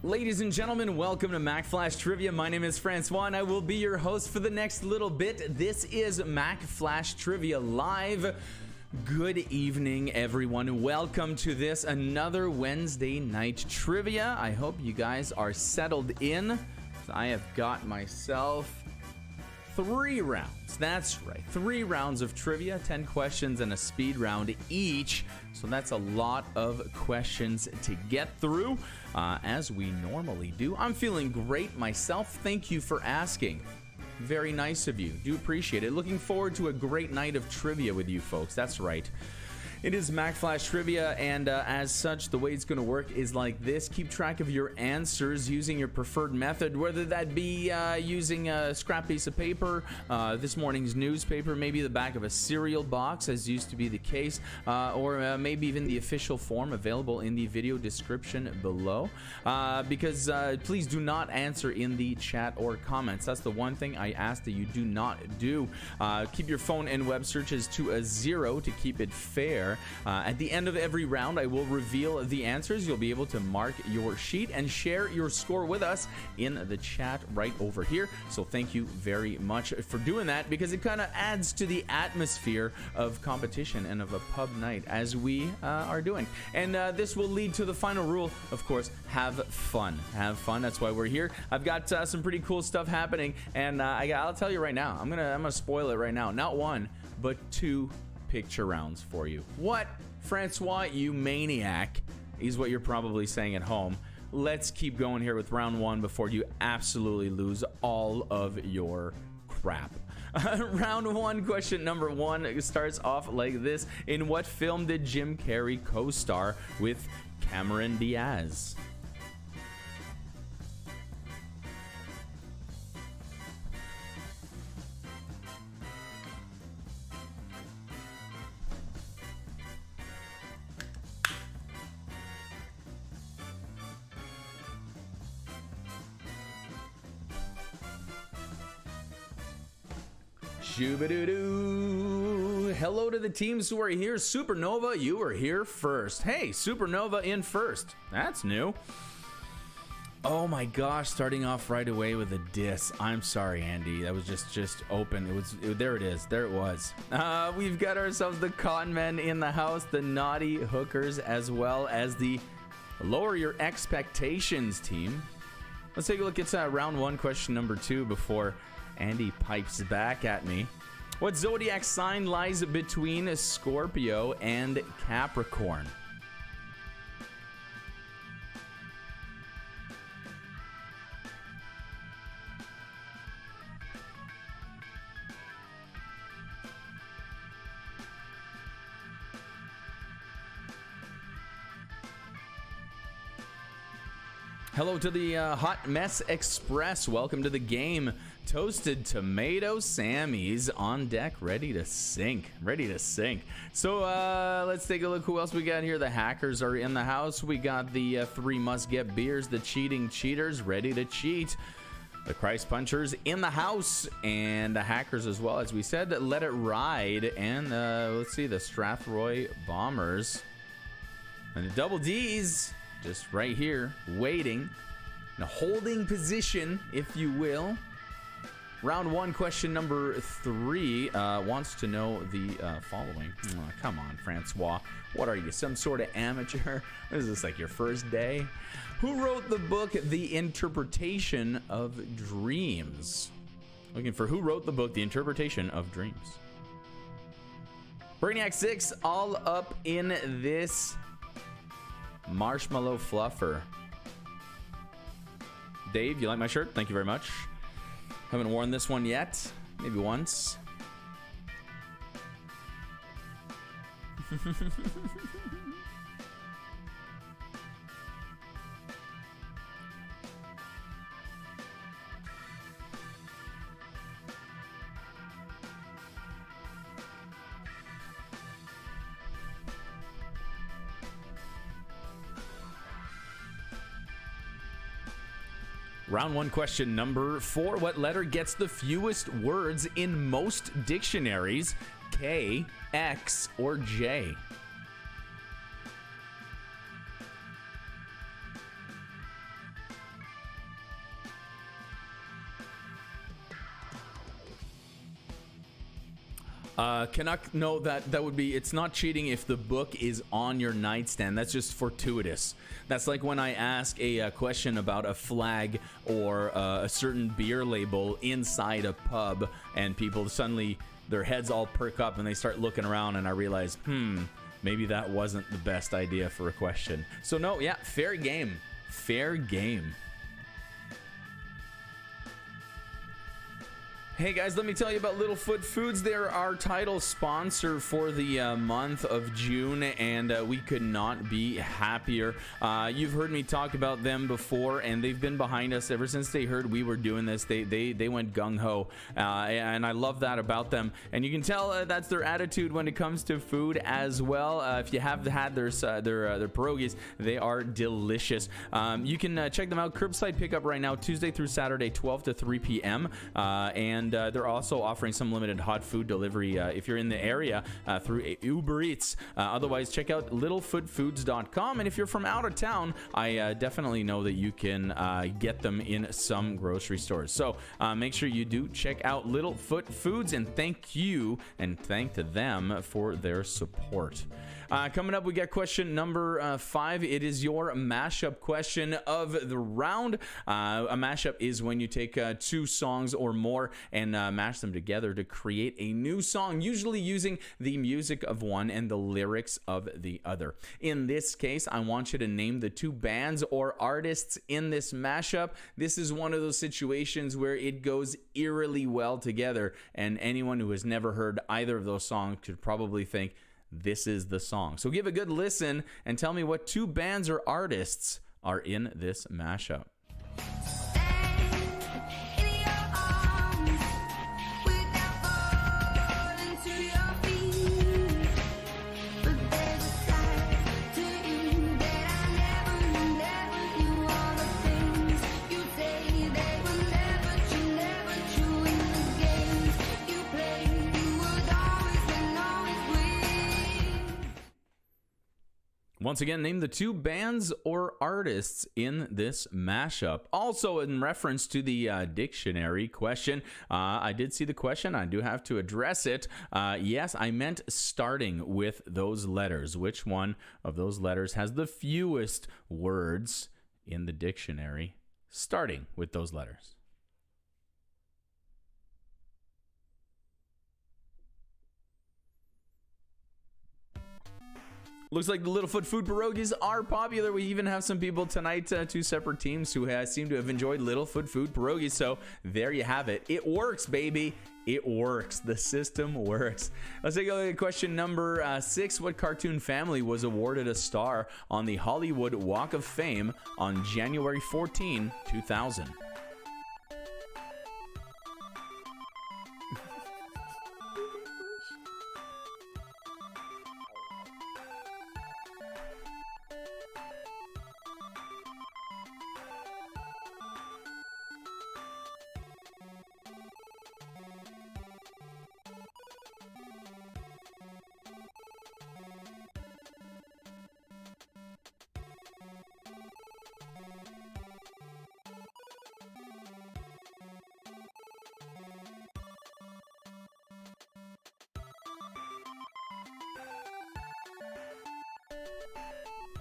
Ladies and gentlemen, welcome to Mack Flash Trivia. My name is François, and I will be your host for the next little bit. This is Mack Flash Trivia Live. Good evening, everyone. Welcome to this, another Wednesday night trivia. I hope you guys are settled in. I have got myself 3 rounds. That's right, 3 rounds of trivia, 10 questions and a speed round each. So that's a lot of questions to get through, as we normally do. I'm feeling great myself. Thank you for asking. Very nice of you. Do appreciate it. Looking forward to a great night of trivia with you folks. That's right. It is Mack Flash Trivia, and as such, the way it's going to work is like this. Keep track of your answers using your preferred method, whether that be using a scrap piece of paper, this morning's newspaper, maybe the back of a cereal box, as used to be the case, or maybe even the official form available in the video description below. Because please do not answer in the chat or comments. That's the one thing I ask that you do not do. Keep your phone and web searches to a 0 to keep it fair. At the end of every round, I will reveal the answers. You'll be able to mark your sheet and share your score with us in the chat right over here. So thank you very much for doing that, because it kind of adds to the atmosphere of competition and of a pub night as we are doing. And this will lead to the final rule, of course: have fun. Have fun. That's why we're here. I've got some pretty cool stuff happening, and I'll tell you right now. I'm gonna spoil it right now. Not 1, but 2 picture rounds for you. What? Francois, you maniac, is what you're probably saying at home. Let's keep going here with round 1 before you absolutely lose all of your crap. Round 1, question number 1 starts off like this. In what film did Jim Carrey co-star with Cameron Diaz? Shoo-ba-doo-doo. Hello to the teams who are here. Supernova, you are here first. Hey, Supernova in first. That's new. Oh my gosh, starting off right away with a diss. I'm sorry, Andy. That was just open. There it is. There it was. We've got ourselves the con men in the house, the naughty hookers, as well as the lower your expectations team. Let's take a look at round 1, question number 2 before Andy pipes back at me. What zodiac sign lies between Scorpio and Capricorn? Hello to the Hot Mess Express. Welcome to the game. Toasted Tomato Sammy's on deck, ready to sink. Ready to sink. So let's take a look who else we got here. The hackers are in the house. We got the 3 must-get beers, the cheating cheaters, ready to cheat. The Christ Punchers in the house, and the hackers as well, as we said. Let It Ride, and let's see, the Strathroy Bombers. And the Double D's just right here, waiting in a holding position, if you will. Round 1, question number 3 wants to know the following. Oh, come on, Francois. What are you, some sort of amateur? Is this like your first day? Who wrote the book The Interpretation of Dreams? Looking for who wrote the book The Interpretation of Dreams. Brainiac 6, all up in this marshmallow fluffer. Dave, you like my shirt? Thank you very much. Haven't worn this one yet. Maybe once. Round 1, question number 4. What letter gets the fewest words in most dictionaries? K, X, or J? Canuck, no, that would be, it's not cheating if the book is on your nightstand. That's just fortuitous. That's like when I ask a question about a flag or a certain beer label inside a pub, and people suddenly, their heads all perk up and they start looking around, and I realize, maybe that wasn't the best idea for a question. So no, yeah, fair game. Fair game. Hey guys, let me tell you about Littlefoot Foods. They're our title sponsor for the month of June, and we could not be happier. You've heard me talk about them before, and they've been behind us ever since they heard we were doing this. They went gung-ho, and I love that about them. And you can tell that's their attitude when it comes to food as well. If you have had their pierogies, they are delicious. You can check them out. Curbside pickup right now, Tuesday through Saturday, 12 to 3 p.m. And they're also offering some limited hot food delivery if you're in the area through Uber Eats. Otherwise, check out littlefootfoods.com. And if you're from out of town, I definitely know that you can get them in some grocery stores. So make sure you do check out Littlefoot Foods, and thank you and thank to them for their support. Coming up, we got question number 5. It is your mashup question of the round. A mashup is when you take 2 songs or more and mash them together to create a new song, usually using the music of one and the lyrics of the other. In this case, I want you to name the 2 bands or artists in this mashup. This is one of those situations where it goes eerily well together, and anyone who has never heard either of those songs could probably think, this is the song. So give a good listen and tell me what 2 bands or artists are in this mashup. Once again, name the 2 bands or artists in this mashup. Also, in reference to the dictionary question, I did see the question. I do have to address it. Yes, I meant starting with those letters. Which one of those letters has the fewest words in the dictionary starting with those letters? Looks like the Littlefoot Food Pierogies are popular. We even have some people tonight, 2 separate teams who seem to have enjoyed Littlefoot Food Pierogies. So there you have it. It works, baby. It works. The system works. Let's take a look at question number 6. What cartoon family was awarded a star on the Hollywood Walk of Fame on January 14, 2000?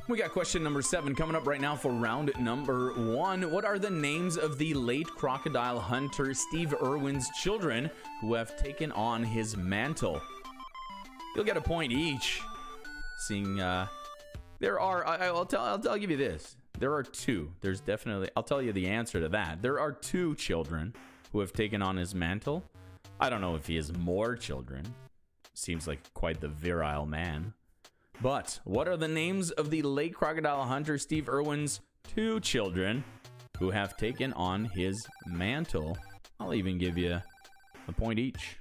We got question number 7 coming up right now for round number 1. What are the names of the late crocodile hunter Steve Irwin's children who have taken on his mantle? You'll get a point each. Seeing there are, I'll give you this. There are 2. There's definitely, I'll tell you the answer to that. There are 2 children who have taken on his mantle. I don't know if he has more children. Seems like quite the virile man. But what are the names of the late crocodile hunter Steve Irwin's 2 children who have taken on his mantle? I'll even give you a point each.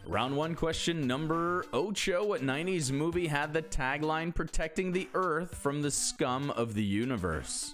Round 1, question number 8. What 90s movie had the tagline protecting the Earth from the scum of the universe?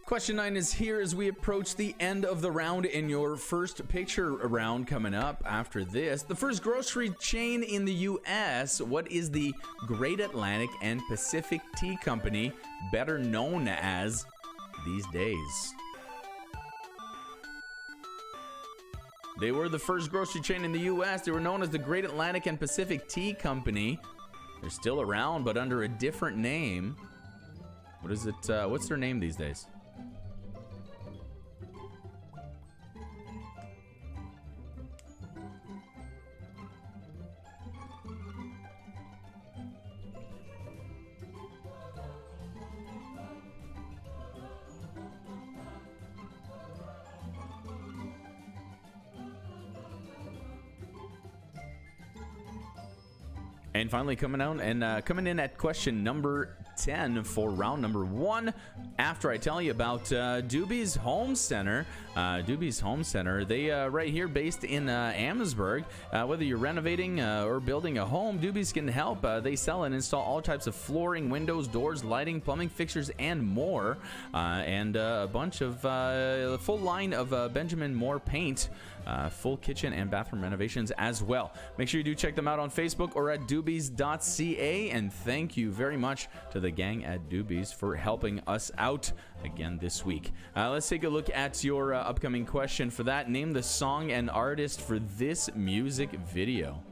Question 9 is here as we approach the end of the round in your first picture round coming up after this. The first grocery chain in the U.S. What is the Great Atlantic and Pacific Tea Company better known as these days? They were the first grocery chain in the U.S. They were known as the Great Atlantic and Pacific Tea Company. They're still around, but under a different name. What is it? What's their name these days? And finally coming in at question number 10 for round number 1. After I tell you about Doobie's Home Center. Doobie's Home Center, they right here based in Amherstburg. Whether you're renovating or building a home, Doobie's can help. They sell and install all types of flooring, windows, doors, lighting, plumbing fixtures, and more. And a bunch of a full line of Benjamin Moore paint. Full kitchen and bathroom renovations as well. Make sure you do check them out on Facebook or at doobies.ca. And thank you very much to the gang at Doobies for helping us out again this week. Let's take a look at your upcoming question. For that, name the song and artist for this music video.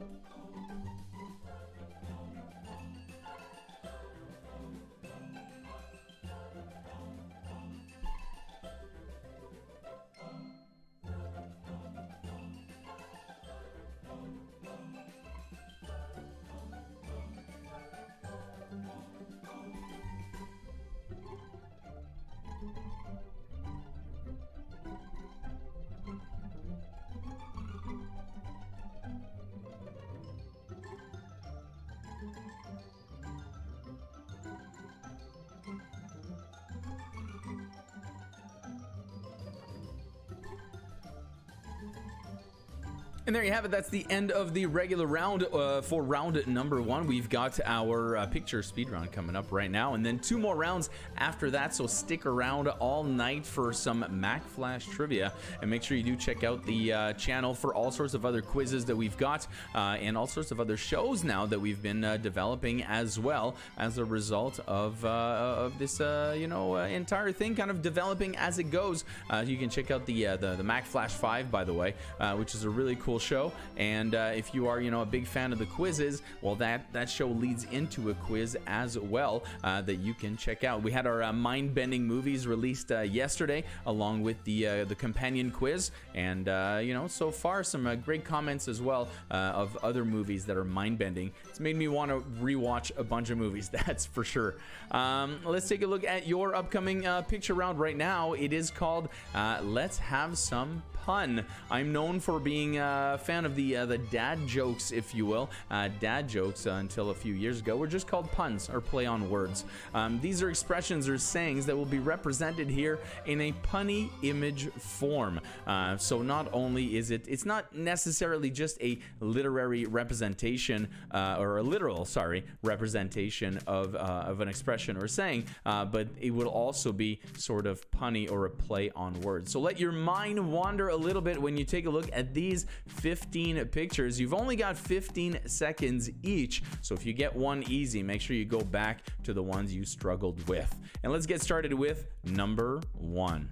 And there you have it. That's the end of the regular round for round number 1. We've got our picture speed round coming up right now, and then 2 more rounds after that. So stick around all night for some Mack Flash trivia, and make sure you do check out the channel for all sorts of other quizzes that we've got and all sorts of other shows now that we've been developing as well as a result of this entire thing kind of developing as it goes. You can check out the Mack Flash 5, by the way, which is a really cool show. And if you are a big fan of the quizzes, well, that show leads into a quiz as well that you can check out. We had our mind-bending movies released yesterday along with the companion quiz, and so far some great comments as well of other movies that are mind-bending. It's made me want to rewatch a bunch of movies, that's for sure. Let's take a look at your upcoming picture round right now. It is called Let's Have Some Pun. I'm known for being a fan of the dad jokes, if you will. Dad jokes until a few years ago were just called puns or play on words. These are expressions or sayings that will be represented here in a punny image form. So not only is it's not necessarily just a literary representation or a literal, representation of an expression or saying, but it will also be sort of punny or a play on words. So let your mind wander a little bit when you take a look at these 15 pictures. You've only got 15 seconds each, so if you get one easy, make sure you go back to the ones you struggled with. And let's get started with number 1.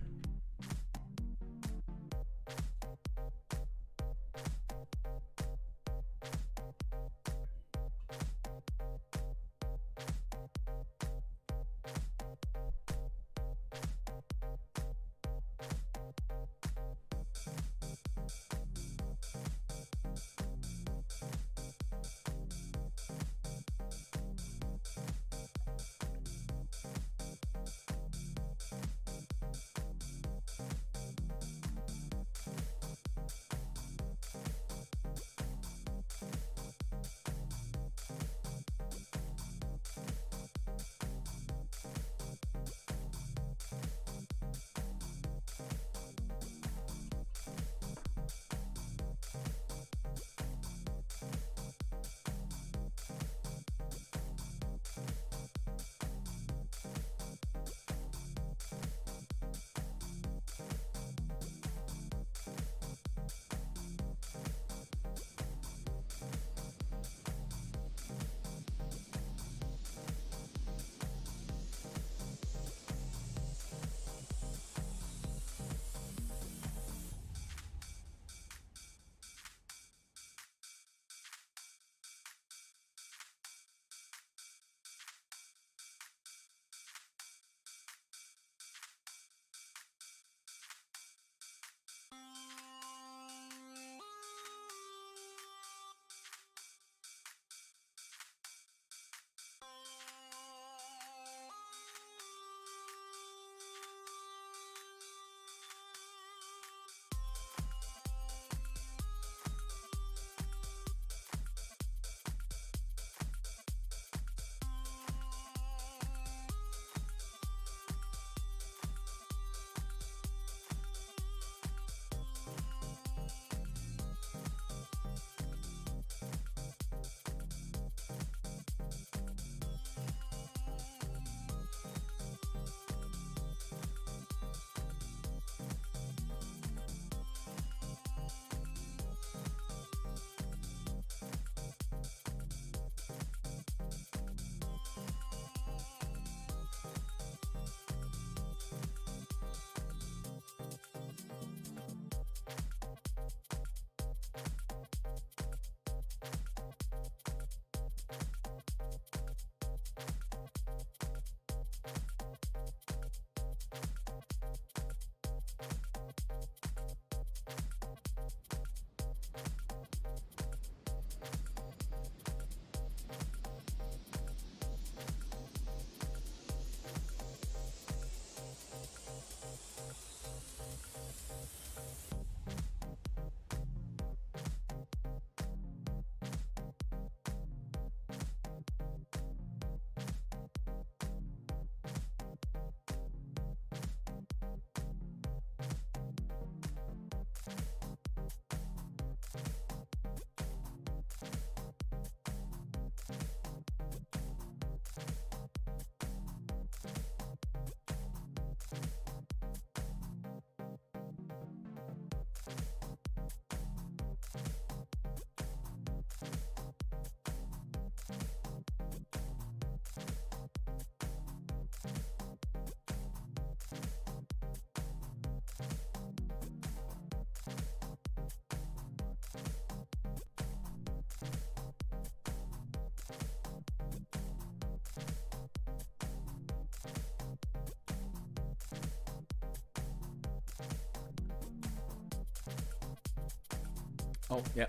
Oh, yeah.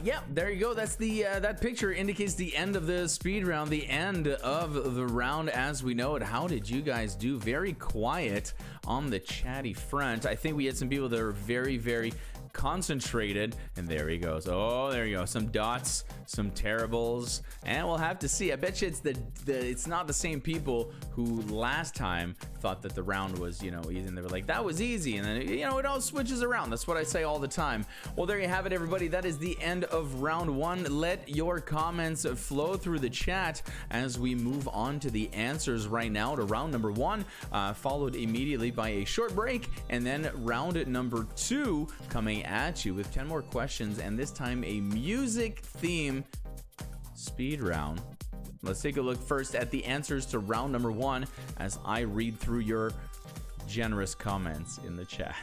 Yeah, there you go. That's the that picture indicates the end of the speed round, the end of the round as we know it. How did you guys do? Very quiet on the chatty front. I think we had some people that are very, very concentrated, and there he goes. Oh, there you go. Some dots, some terribles, and we'll have to see. I bet you it's it's not the same people who last time thought that the round was, you know, easy, and they were like, that was easy, and then, you know, it all switches around. That's what I say all the time. Well, there you have it, everybody. That is the end of round one. Let your comments flow through the chat as we move on to the answers right now to round number one, followed immediately by a short break, and then round number two coming at you with 10 more questions, and this time a music theme speed round. Let's take a look first at the answers to round number one as I read through your generous comments in the chat.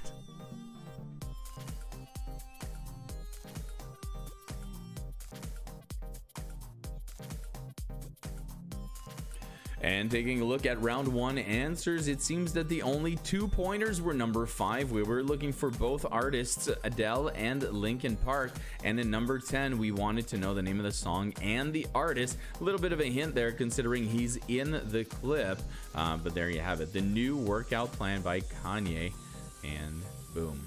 And taking a look at round one answers, it seems that the only 2 pointers were number 5. We were looking for both artists, Adele and Linkin Park. And in number 10, we wanted to know the name of the song and the artist. A little bit of a hint there considering he's in the clip. But there you have it. The New Workout Plan by Kanye. And boom.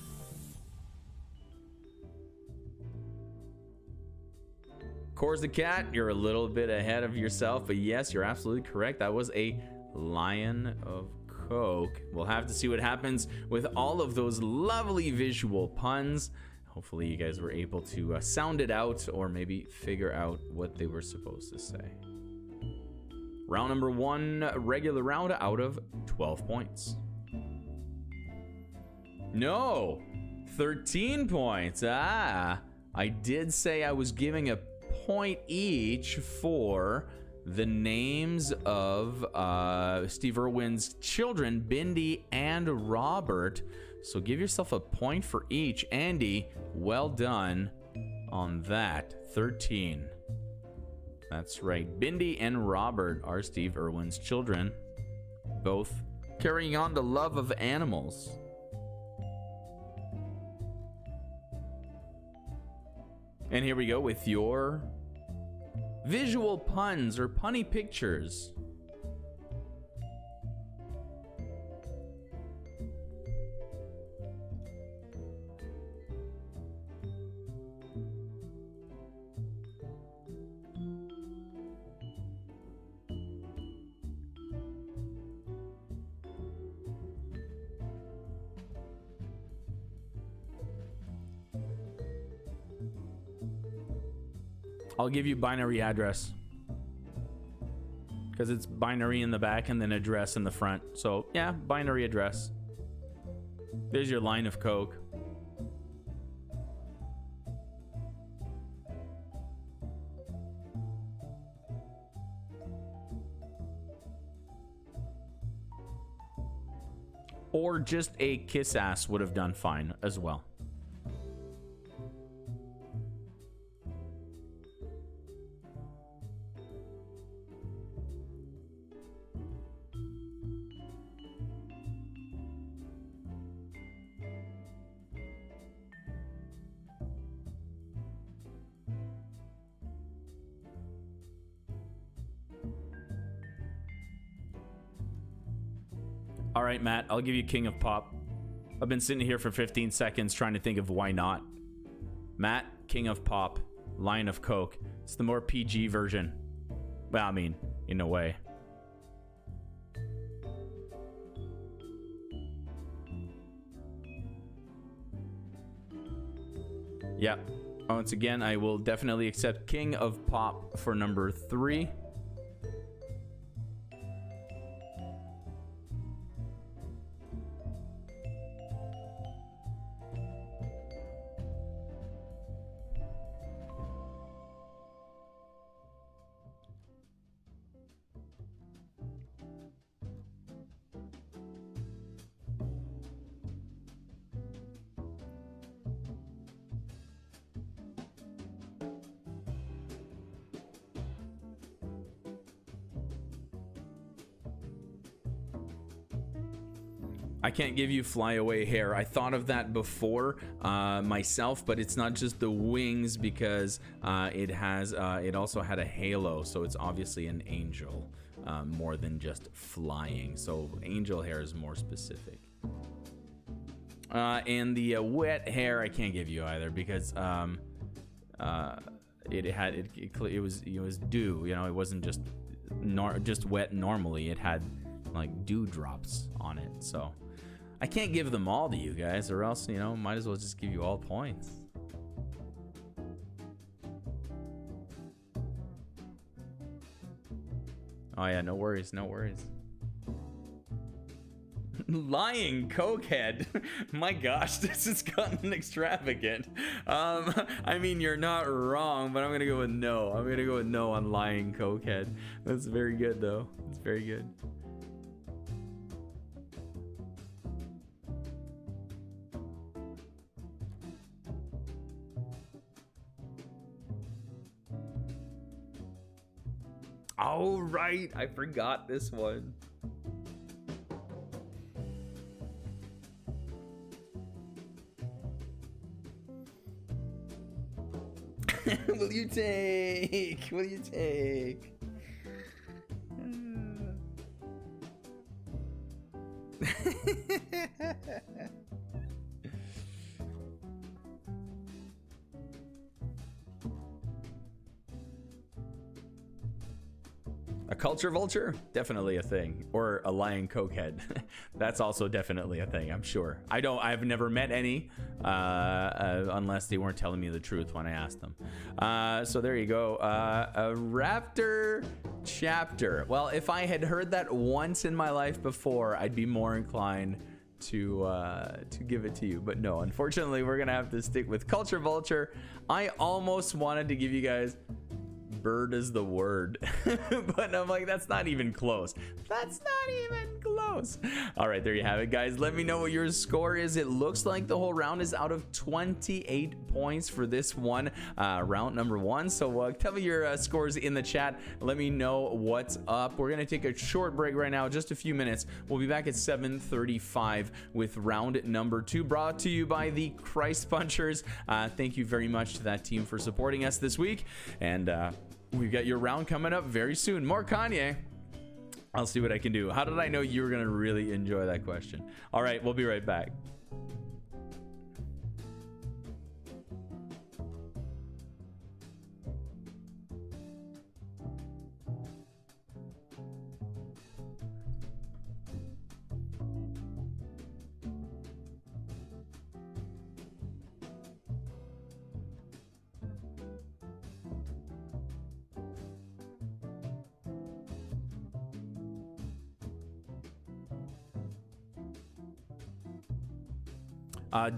Course the Cat, you're a little bit ahead of yourself, but yes, you're absolutely correct. That was a Lion of Coke. We'll have to see what happens with all of those lovely visual puns. Hopefully you guys were able to sound it out or maybe figure out what they were supposed to say. Round number one, regular round out of 12 points. No, 13 points. I did say I was giving a point each for the names of Steve Irwin's children, Bindi and Robert. So give yourself a point for each. Andy, well done on that. 13. That's right. Bindi and Robert are Steve Irwin's children, both carrying on the love of animals. And here we go with your visual puns or punny pictures. I'll give you binary address because it's binary in the back and then address in the front. So yeah, binary address. There's your line of Coke. Or just a kiss ass would have done fine as well. All right, Matt, I'll give you King of Pop. I've been sitting here for 15 seconds trying to think of why not. Matt, King of Pop, Line of Coke. It's the more PG version. Well, I mean, in a way. Yeah. Once again, I will definitely accept King of Pop for number 3. I can't give you flyaway hair. I thought of that before myself, but it's not just the wings because it also had a halo, so it's obviously an angel more than just flying. So angel hair is more specific. And the wet hair I can't give you either because it was dew. You know, it wasn't just wet normally. It had like dewdrops on it. So I can't give them all to you guys, or else, you know, might as well just give you all points. Oh yeah, no worries, no worries. Lying cokehead. My gosh, this has gotten extravagant. I mean, you're not wrong, but I'm gonna go with no. I'm gonna go with no on lying cokehead. That's very good though. It's very good. Oh, right. I forgot this one. Will you take? Will you take? A culture vulture? Definitely a thing. Or a lying cokehead. That's also definitely a thing, I'm sure. I've never met any, unless they weren't telling me the truth when I asked them. So there you go. A raptor chapter. Well, if I had heard that once in my life before, I'd be more inclined to give it to you. But no, unfortunately, we're gonna have to stick with culture vulture. I almost wanted to give you guys bird is the word, but I'm like, that's not even close. That's not even close. All right, there you have it, guys. Let me know what your score is. It looks like the whole round is out of 28 points for this one, round number one. So tell me your scores in the chat. Let me know what's up. We're gonna take a short break right now, just a few minutes. We'll be back at 7:35 with round number two, brought to you by the Christ Punchers. Thank you very much to that team for supporting us this week, and we've got your round coming up very soon. More Kanye. I'll see what I can do. How did I know you were going to really enjoy that question? All right, we'll be right back.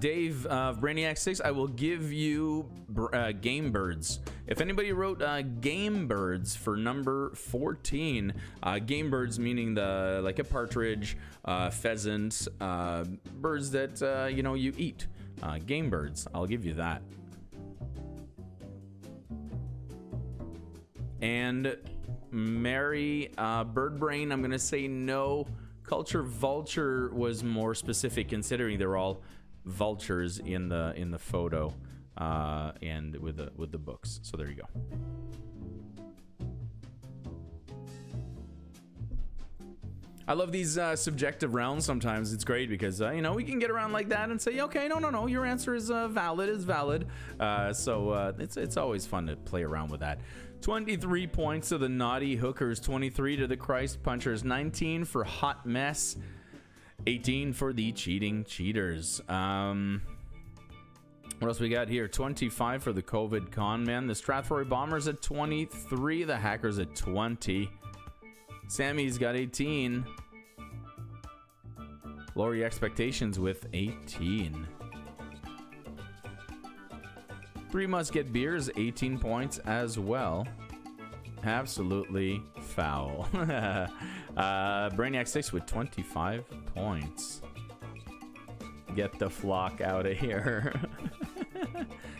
Dave of Brainiac 6, I will give you Game Birds. If anybody wrote Game Birds for number 14, Game Birds meaning like a partridge, pheasant, birds that you know, you eat. Game Birds, I'll give you that. And Mary Bird Brain, I'm gonna say no. Culture Vulture was more specific, considering they're all vultures in the photo and with the books. So there you go. I love these subjective rounds. Sometimes it's great because you know, we can get around like that and say, okay, no, your answer is valid. So it's always fun to play around with that. 23 points to the Naughty Hookers, 23 to the Christ Punchers, 19 for Hot Mess, 18 for the Cheating Cheaters. What else we got here? 25 for the COVID Con Man. The Strathroy Bombers at 23. The Hackers at 20. Sammy's got 18. Lower your expectations with 18. Three Must Get Beers, 18 points as well. Absolutely foul. Brainiac 6 with 25 points. Get the flock out of here.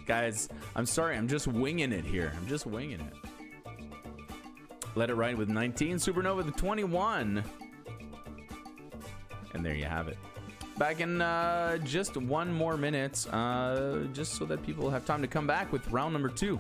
Guys, I'm sorry, I'm just winging it here. I'm just winging it. Let It Ride with 19. Supernova with 21. And there you have it. Back in just one more minute, just so that people have time to come back with round number 2.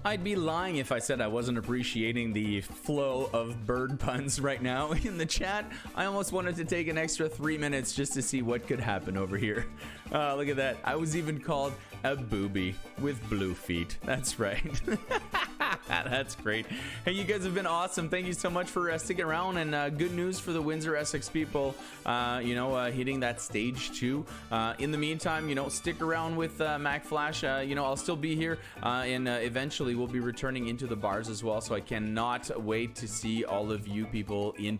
I'd be lying if I said I wasn't appreciating the flow of bird puns right now in the chat. I almost wanted to take an extra 3 minutes just to see what could happen over here. Look at that. I was even called a booby with blue feet. That's right. That's great. Hey, you guys have been awesome. Thank you so much for sticking around, and good news for the Windsor Essex people, hitting that stage 2. In the meantime, stick around with Mack Flash. I'll still be here, and eventually we'll be returning into the bars as well, so I cannot wait to see all of you people in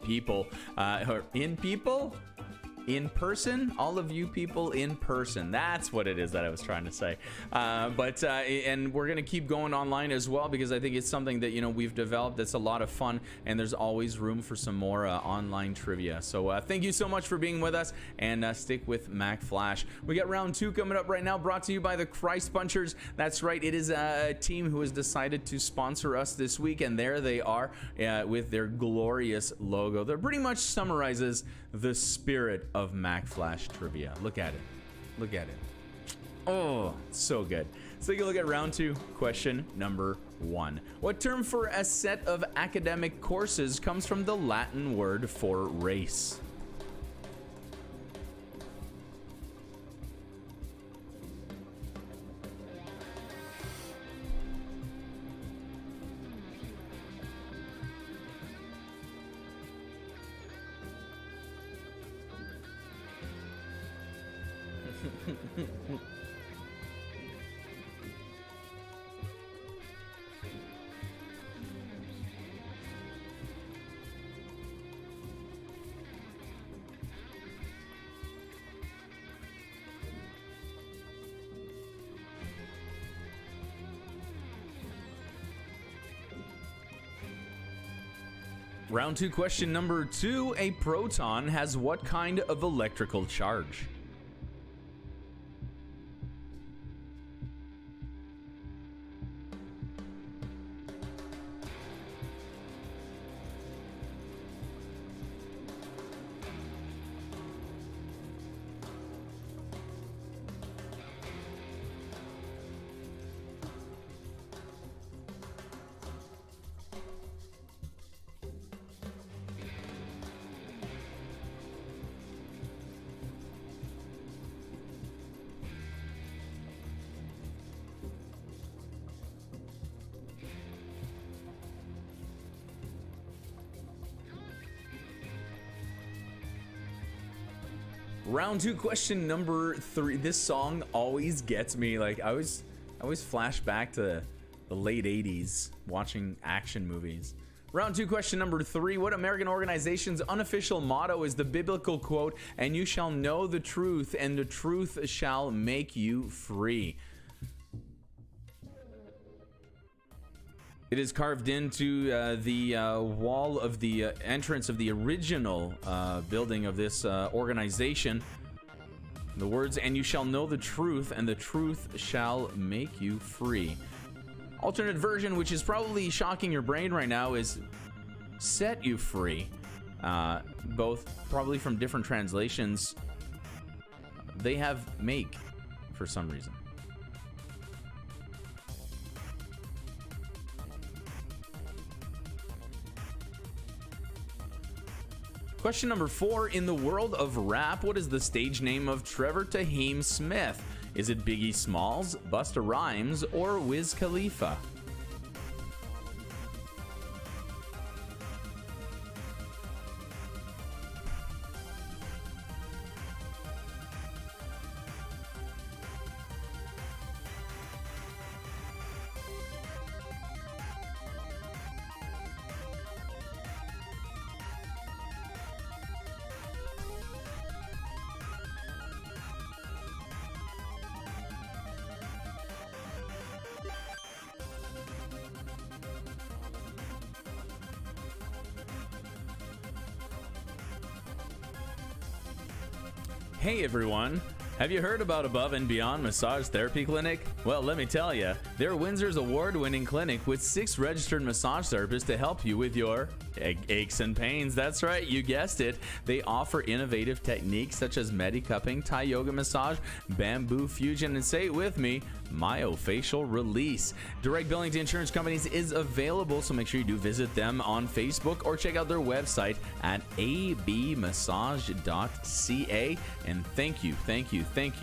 person, all of you people in person. That's what it is that I was trying to say. And we're gonna keep going online as well, because I think it's something that we've developed that's a lot of fun, and there's always room for some more online trivia. So thank you so much for being with us, and stick with Mack Flash. We got round 2 coming up right now, brought to you by the Christ Punchers. That's right, it is a team who has decided to sponsor us this week, and there they are with their glorious logo that pretty much summarizes the spirit of Mack Flash trivia. Look at it. Look at it. Oh, so good. Let's take a look at round 2, question number 1. What term for a set of academic courses comes from the Latin word for race? Round 2, question number 2. A proton has what kind of electrical charge? Round 2, question number 3. This song always gets me. Like, I always flash back to the late 80s watching action movies. Round 2, question number 3. What American organization's unofficial motto is the biblical quote, "And you shall know the truth, and the truth shall make you free"? It is carved into the wall of the entrance of the original building of this organization. The words, "And you shall know the truth, and the truth shall make you free." Alternate version, which is probably shocking your brain right now, is "set you free." Both probably from different translations. They have "make" for some reason. Question number 4. In the world of rap, what is the stage name of Trevor Tahim Smith? Is it Biggie Smalls, Busta Rhymes, or Wiz Khalifa? Hey everyone, have you heard about Above and Beyond Massage Therapy Clinic? Well, let me tell you, they're Windsor's award-winning clinic with 6 registered massage therapists to help you with your aches and pains. That's right, you guessed it. They offer innovative techniques such as Medi-cupping, Thai yoga massage, bamboo fusion, and say it with me, myofascial release. Direct billing to insurance companies is available, so make sure you do visit them on Facebook or check out their website at abmassage.ca. And thank you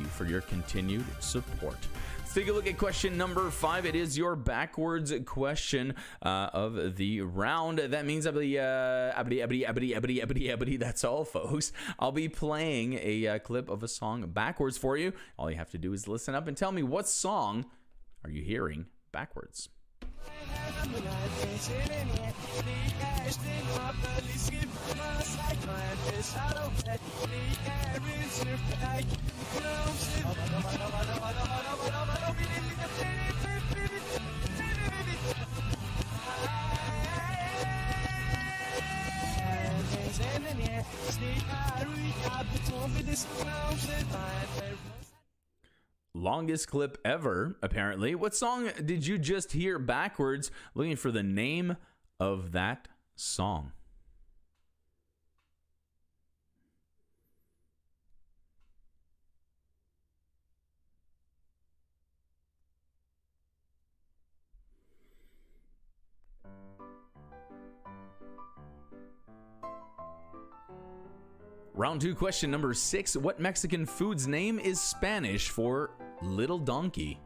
for your continued support. Let's take a look at question number 5. It is your backwards question of the round. That means that's all, folks. I'll be playing a clip of a song backwards for you. All you have to do is listen up and tell me what song are you hearing backwards. Longest clip ever, apparently. What song did you just hear backwards? Looking for the name of that song. Round 2, question number 6. What Mexican food's name is Spanish for little donkey?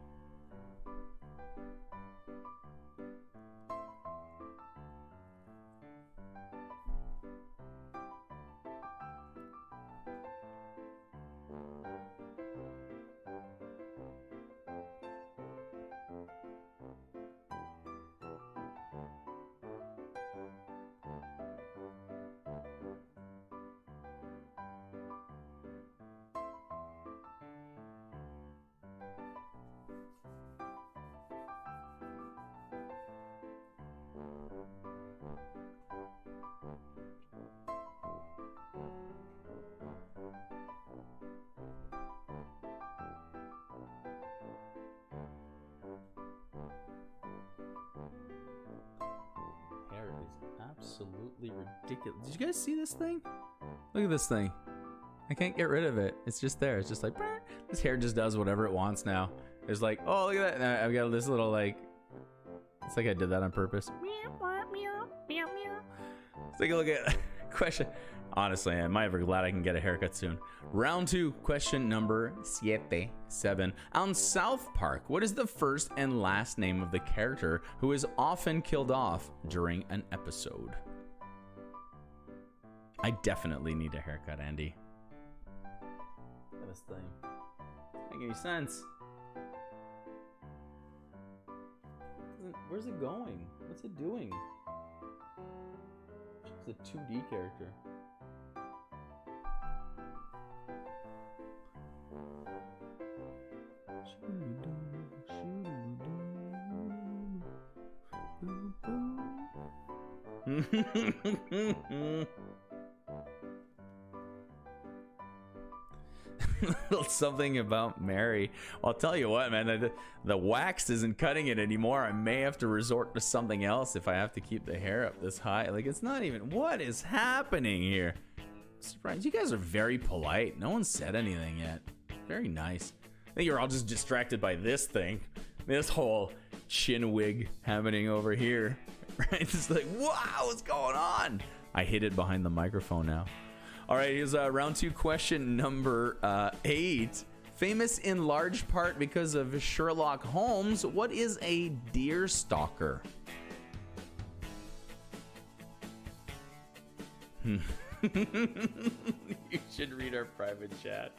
Absolutely ridiculous. Did you guys see this thing? Look at this thing. I can't get rid of it. It's just there. It's just like, burr. This hair just does whatever it wants now. It's like, oh, look at that. I've got this little, like, it's like I did that on purpose. Let's take a look at question. Honestly, am I ever glad I can get a haircut soon? Round 2, question number 7. On South Park, what is the first and last name of the character who is often killed off during an episode? I definitely need a haircut, Andy. Look at this thing. Doesn't make any sense. Where's it going? What's it doing? It's a 2D character. Little something about Mary. I'll tell you what, man, the wax isn't cutting it anymore. I may have to resort to something else if I have to keep the hair up this high. Like, it's not even, what is happening here? I'm surprised. You guys are very polite. No one said anything yet. Very nice. think you're all just distracted by this thing. This whole chin wig happening over here. Right? It's like, wow, what's going on? I hid it behind the microphone now. All right, here's round 2, question number 8. Famous in large part because of Sherlock Holmes, what is a deer stalker? You should read our private chat.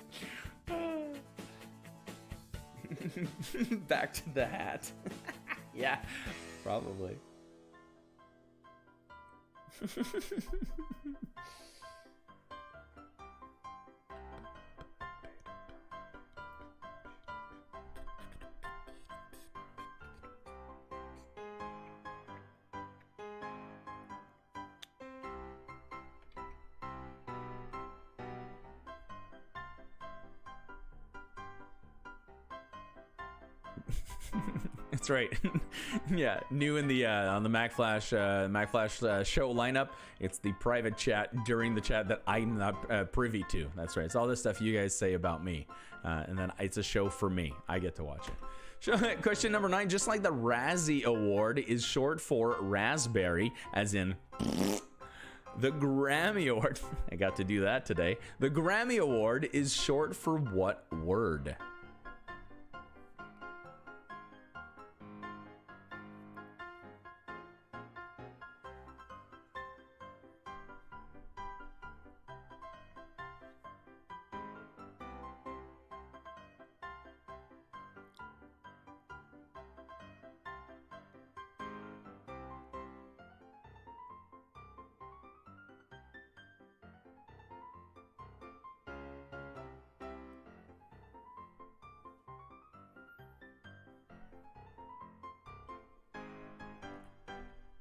Back to the hat. Yeah, probably. That's right. Yeah, new in the on the Mack Flash show lineup. It's the private chat during the chat that I'm not privy to. That's right. It's all this stuff you guys say about me, and then it's a show for me. I get to watch it. Question number 9. Just like the Razzie Award is short for raspberry, as in the Grammy Award. I got to do that today. The Grammy Award is short for what word?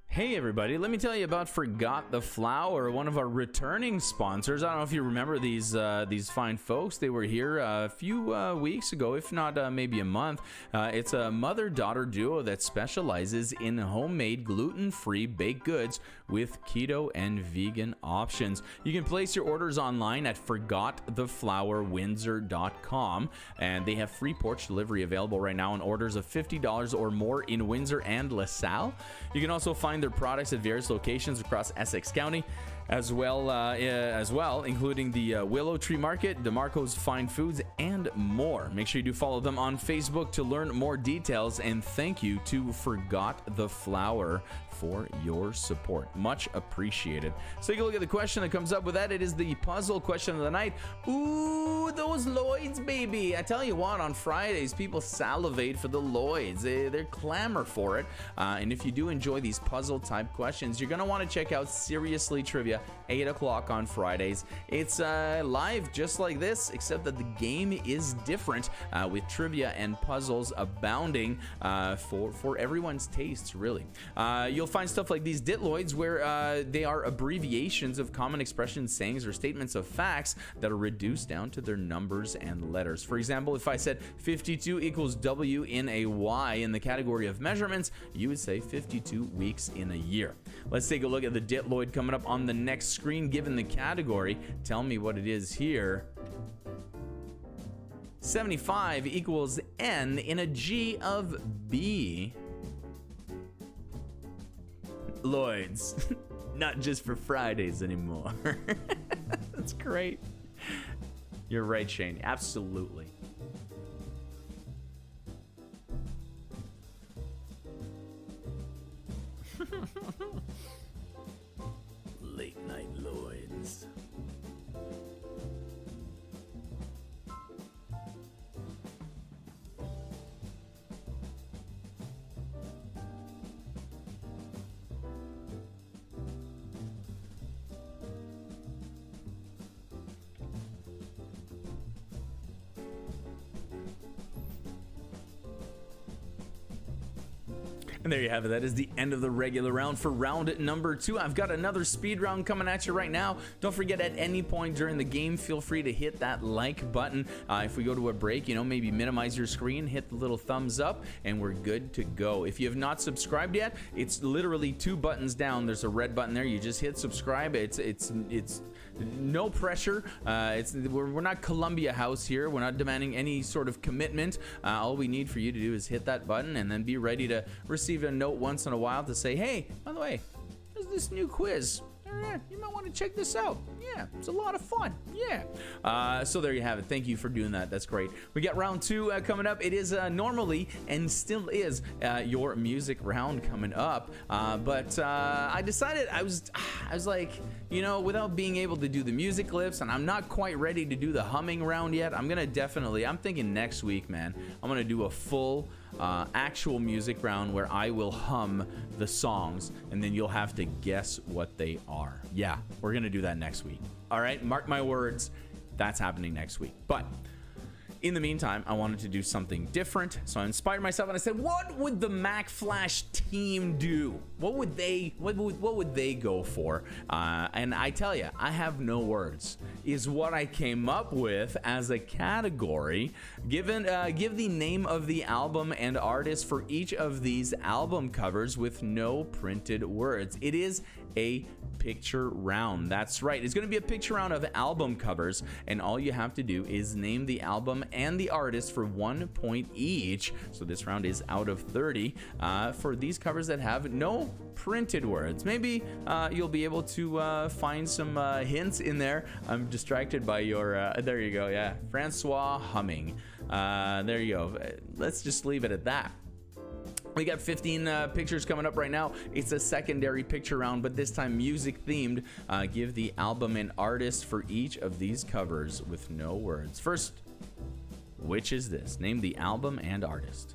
Hey everybody, let me tell you about Forgot the Flower, one of our returning sponsors. I don't know if you remember these fine folks. They were here a few weeks ago, if not maybe a month. It's a mother-daughter duo that specializes in homemade gluten-free baked goods with keto and vegan options. You can place your orders online at forgottheflowerwindsor.com, and they have free porch delivery available right now on orders of $50 or more in Windsor and LaSalle. You can also find their products at various locations across Essex County, as well, including the Willow Tree Market, DeMarco's Fine Foods, and more. Make sure you do follow them on Facebook to learn more details, and thank you to Forgot the Flower for your support. Much appreciated. So take a look at the question that comes up with that. It is the puzzle question of the night. Ooh, those Lloyds, baby. I tell you what, on Fridays, people salivate for the Lloyds. They're clamor for it. And if you do enjoy these puzzle type questions, you're going to want to check out Seriously Trivia, 8 o'clock on Fridays. It's live just like this, except that the game is different, with trivia and puzzles abounding for everyone's tastes, really. You'll find stuff like these ditloids, where they are abbreviations of common expressions, sayings, or statements of facts that are reduced down to their numbers and letters. For example, if I said 52 equals W in a Y in the category of measurements, you would say 52 weeks in a year. Let's take a look at the ditloid coming up on the next screen. Given the category, tell me what it is here. 75 equals N in a G of B. Lloyds. Not just for Fridays anymore. That's great. You're right, Shane. Absolutely. Late night Lloyds. And there you have it. That is the end of the regular round. For round number 2, I've got another speed round coming at you right now. Don't forget, at any point during the game, feel free to hit that like button. If we go to a break, maybe minimize your screen, hit the little thumbs up, and we're good to go. If you have not subscribed yet, it's literally 2 buttons down. There's a red button there. You just hit subscribe. It's no pressure. We're not Columbia House here. We're not demanding any sort of commitment. All we need for you to do is hit that button and then be ready to receive a note once in a while to say, hey, by the way, there's this new quiz. You might want to check this out. Yeah, it's a lot of fun. Yeah. So there you have it. Thank you for doing that. That's great. We got round 2 coming up. It is normally and still is your music round coming up. But I decided I was like, you know, without being able to do the music clips, and I'm not quite ready to do the humming round yet. I'm thinking next week, man. I'm gonna do a full actual music round where I will hum the songs and then you'll have to guess what they are. Yeah, we're gonna do that next week. All right, mark my words, that's happening next week. But in the meantime, I wanted to do something different, so I inspired myself and I said, what would the Mack Flash team do? What would they go for? And I tell you, I have no words is what I came up with as a category. Give the name of the album and artist for each of these album covers with no printed words. It is a picture round. That's right. It's going to be a picture round of album covers, and all you have to do is name the album and the artist for 1 point each. So this round is out of 30 for these covers that have no printed words. Maybe you'll be able to find some hints in there. I'm distracted by your there you go. Yeah, François humming. There you go. Let's just leave it at that. We got 15 pictures coming up right now. It's a secondary picture round, but this time music themed. Give the album and artist for each of these covers with no words. First, which is this? Name the album and artist.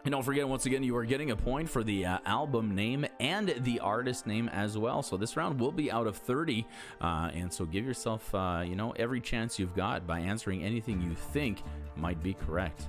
And don't forget, once again, you are getting a point for the album name and the artist name as well. So this round will be out of 30. And so give yourself, every chance you've got by answering anything you think might be correct.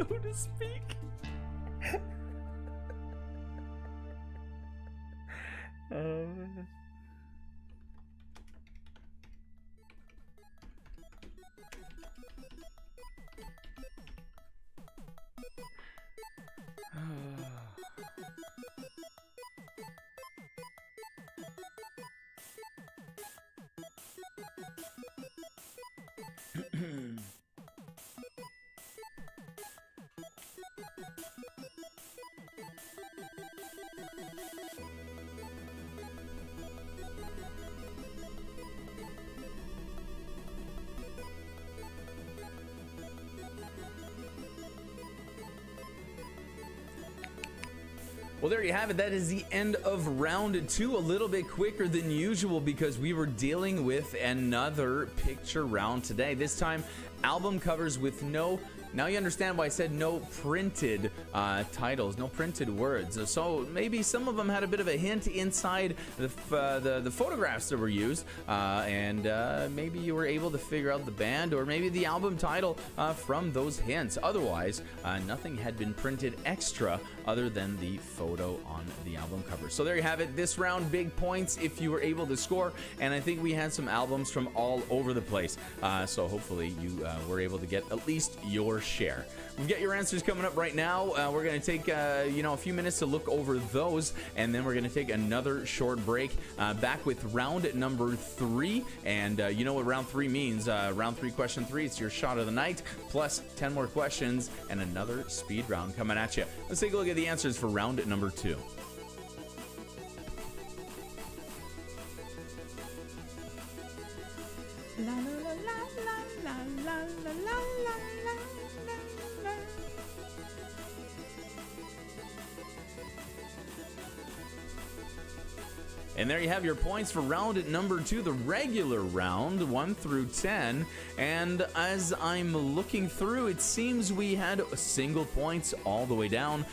so to speak. Well, there you have it. That is the end of round 2. A little bit quicker than usual because we were dealing with another picture round today. This time, album covers with no... Now you understand why I said no printed titles, no printed words. So maybe some of them had a bit of a hint inside the photographs that were used, and maybe you were able to figure out the band or maybe the album title from those hints. Otherwise, nothing had been printed extra other than the photo on the album cover. So there you have it. This round, big points if you were able to score, and I think we had some albums from all over the place. So hopefully you were able to get at least your share. We've got your answers coming up right now. We're going to take a few minutes to look over those, and then we're going to take another short break. Back with round number 3, and you know what round 3 means. Round 3, question 3. It's your shot of the night, plus 10 more questions and another speed round coming at you. Let's take a look at the answers for round number 2. La, la, la, la, la, la, la, la. And there you have your points for round number 2, the regular round, 1 through 10. And as I'm looking through, it seems we had single points all the way down.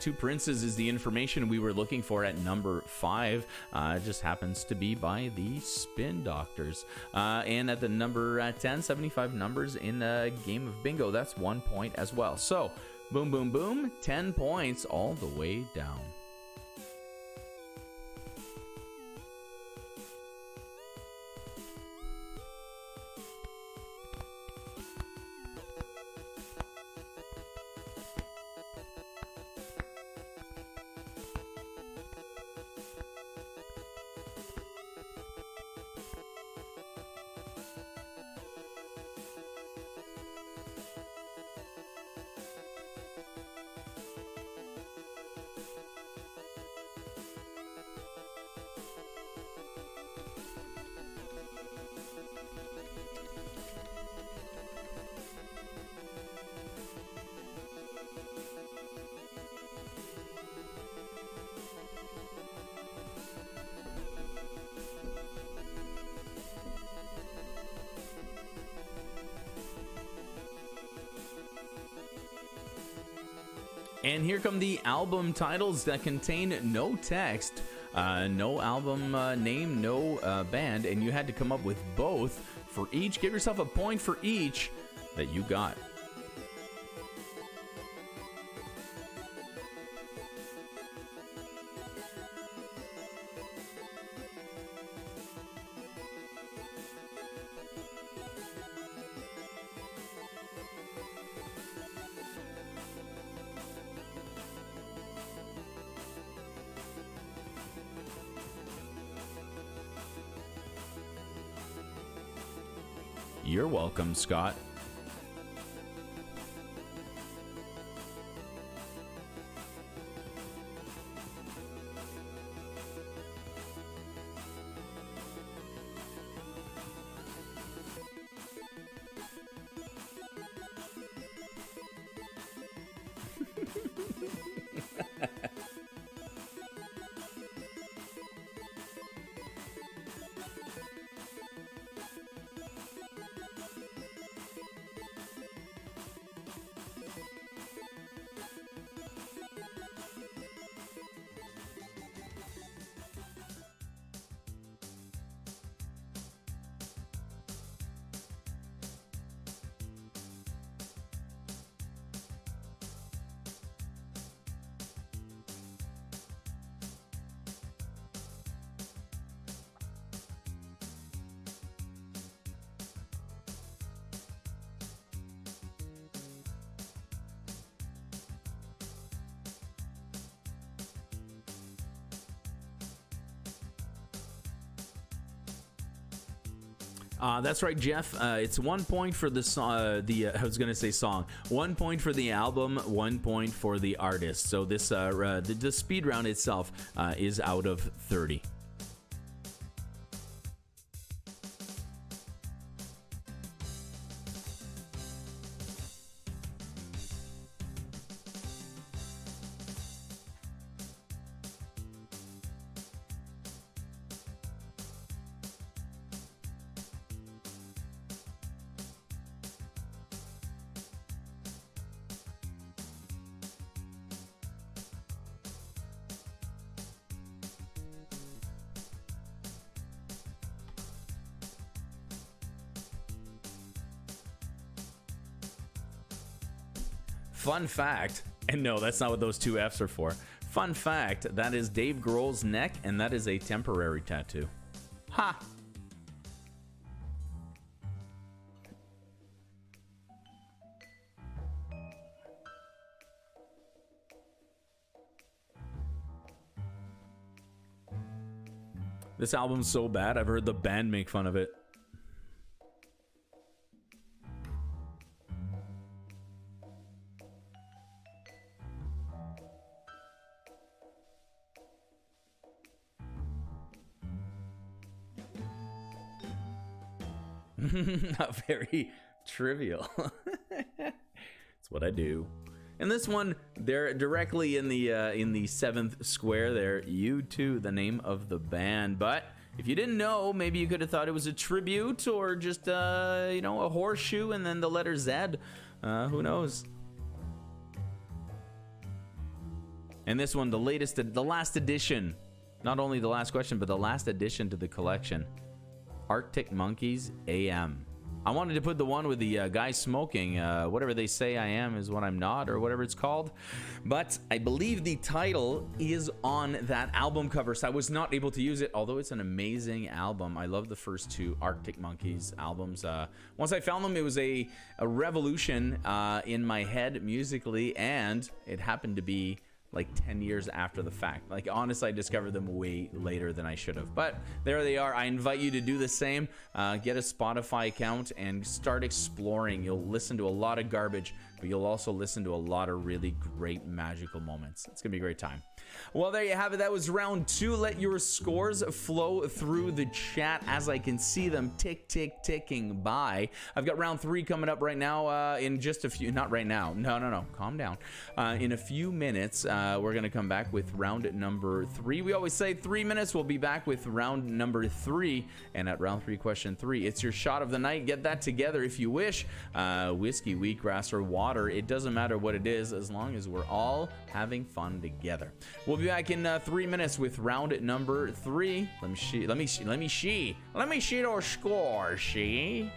2 Princes is the information we were looking for at number 5. It just happens to be by the Spin Doctors. And at the number 10, 75 numbers in a game of bingo. That's 1 point as well. So, boom, boom, boom, 10 points all the way down. And here come the album titles that contain no text, no album name, no band, and you had to come up with both for each. Give yourself a point for each that you got. You're welcome, Scott. That's right, Jeff. It's 1 point for the song. I was gonna say song. 1 point for the album. 1 point for the artist. So this the speed round itself is out of 30. Fun fact, and no, that's not what those two F's are for. Fun fact, that is Dave Grohl's neck, and that is a temporary tattoo. Ha! This album's so bad, I've heard the band make fun of it. Not very trivial. It's what I do. And this one, they're directly in the seventh square there. U2, the name of the band. But if you didn't know, maybe you could have thought it was a tribute or just a horseshoe and then the letter Z. Who knows? And this one, the last edition. Not only the last question, but the last addition to the collection. Arctic Monkeys AM. I wanted to put the one with the guy smoking. Whatever they say I am is what I'm not, or whatever it's called. But I believe the title is on that album cover, so I was not able to use it, although it's an amazing album. I love the first two Arctic Monkeys albums. Once I found them, it was a revolution in my head musically, and it happened to be like 10 years after the fact. Like, honestly, I discovered them way later than I should have. But there they are. I invite you to do the same. Get a Spotify account and start exploring. You'll listen to a lot of garbage, but you'll also listen to a lot of really great magical moments. It's gonna be a great time. Well, there you have it. That was round 2. Let your scores flow through the chat as I can see them ticking by. I've got round 3 coming up right now in just a few, not right now. No, calm down. In a few minutes, we're going to come back with round number 3. We always say 3 minutes. We'll be back with round number 3. And at round 3, question 3, it's your shot of the night. Get that together if you wish. Whiskey, wheatgrass, or water. It doesn't matter what it is as long as we're all having fun together. We'll be back in 3 minutes with round number 3. Let me see those scores, see?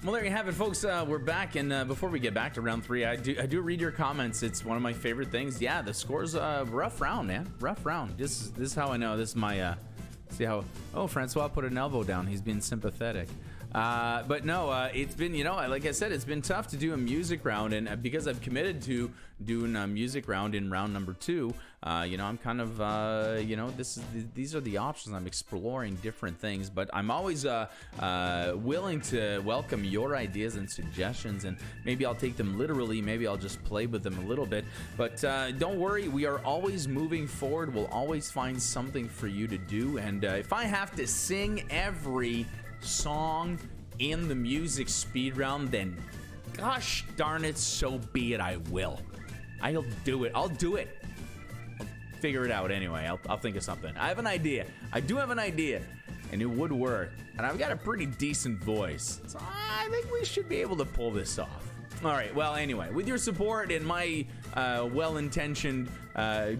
Well, there you have it, folks. We're back, and before we get back to round 3, I do read your comments. It's one of my favorite things. Yeah, the score's rough round, man. Rough round. This is how I know. This is my see how. Oh, Francois put an elbow down. He's being sympathetic. But no, it's been, you know, like I said, it's been tough to do a music round, and because I've committed to doing a music round in round number 2, you know, I'm kind of, you know, these are the options. I'm exploring different things, but I'm always willing to welcome your ideas and suggestions, and maybe I'll take them literally, maybe I'll just play with them a little bit, but don't worry, we are always moving forward. We'll always find something for you to do, and if I have to sing every song in the music speed round, then gosh darn it, so be it. I will. I'll do it. I'll figure it out anyway. I'll think of something. I have an idea. I do have an idea, and it would work, and I've got a pretty decent voice, so I think we should be able to pull this off. All right, well, anyway, with your support and my well-intentioned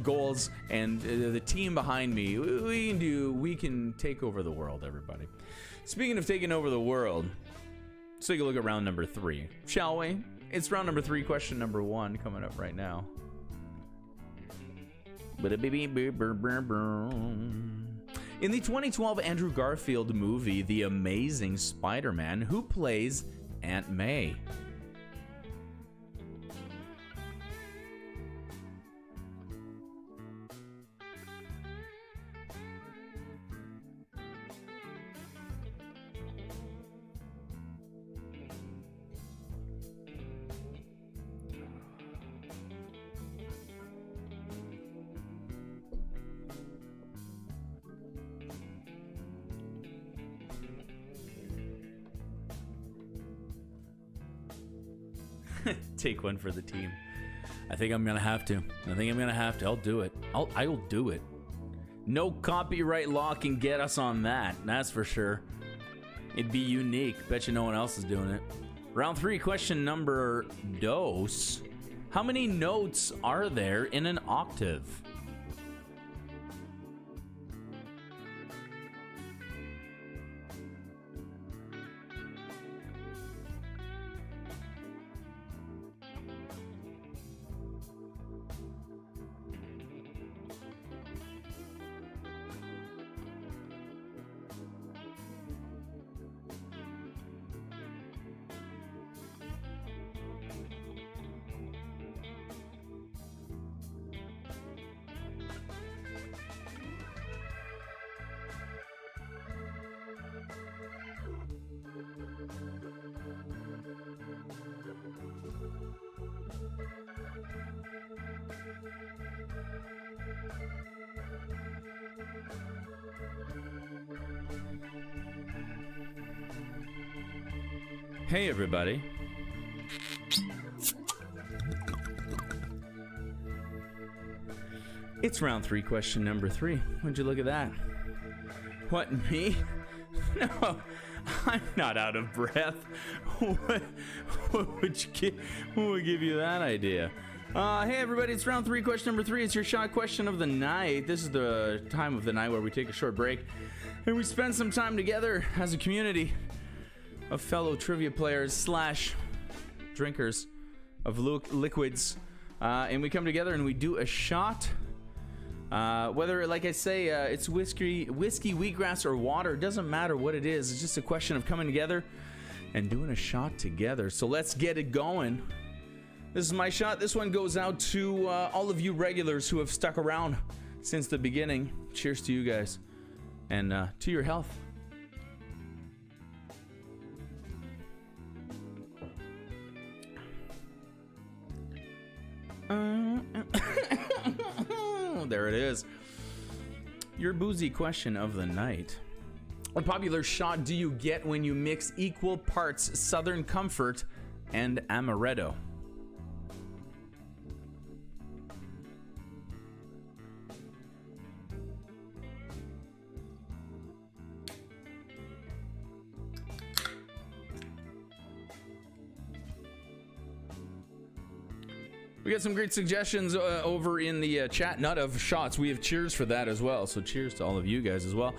goals and the team behind me, we can take over the world, everybody. Speaking of taking over the world, let's take a look at round number 3, shall we? It's round number 3, question number 1 coming up right now. In the 2012 Andrew Garfield movie, The Amazing Spider-Man, who plays Aunt May? Take one for the team. I think I'm gonna have to. I'll do it. I'll do it. No copyright law can get us on that. That's for sure. It'd be unique. Bet you no one else is doing it. Round 3, question number dos. How many notes are there in an octave? Hey everybody. It's round 3, question number 3. Would you look at that? What, me? No, I'm not out of breath. What would give you that idea? Hey everybody, it's round 3, question number 3. It's your shot question of the night. This is the time of the night where we take a short break and we spend some time together as a community of fellow trivia players / drinkers of liquids, and we come together and we do a shot. Whether, like I say, it's whiskey, wheatgrass, or water, it doesn't matter what it is. It's just a question of coming together and doing a shot together. So let's get it going. This is my shot. This one goes out to all of you regulars who have stuck around since the beginning. Cheers to you guys, and to your health. There it is. Your boozy question of the night. What popular shot do you get when you mix equal parts Southern Comfort and Amaretto? We got some great suggestions over in the chat. Not of shots. We have cheers for that as well. So cheers to all of you guys as well.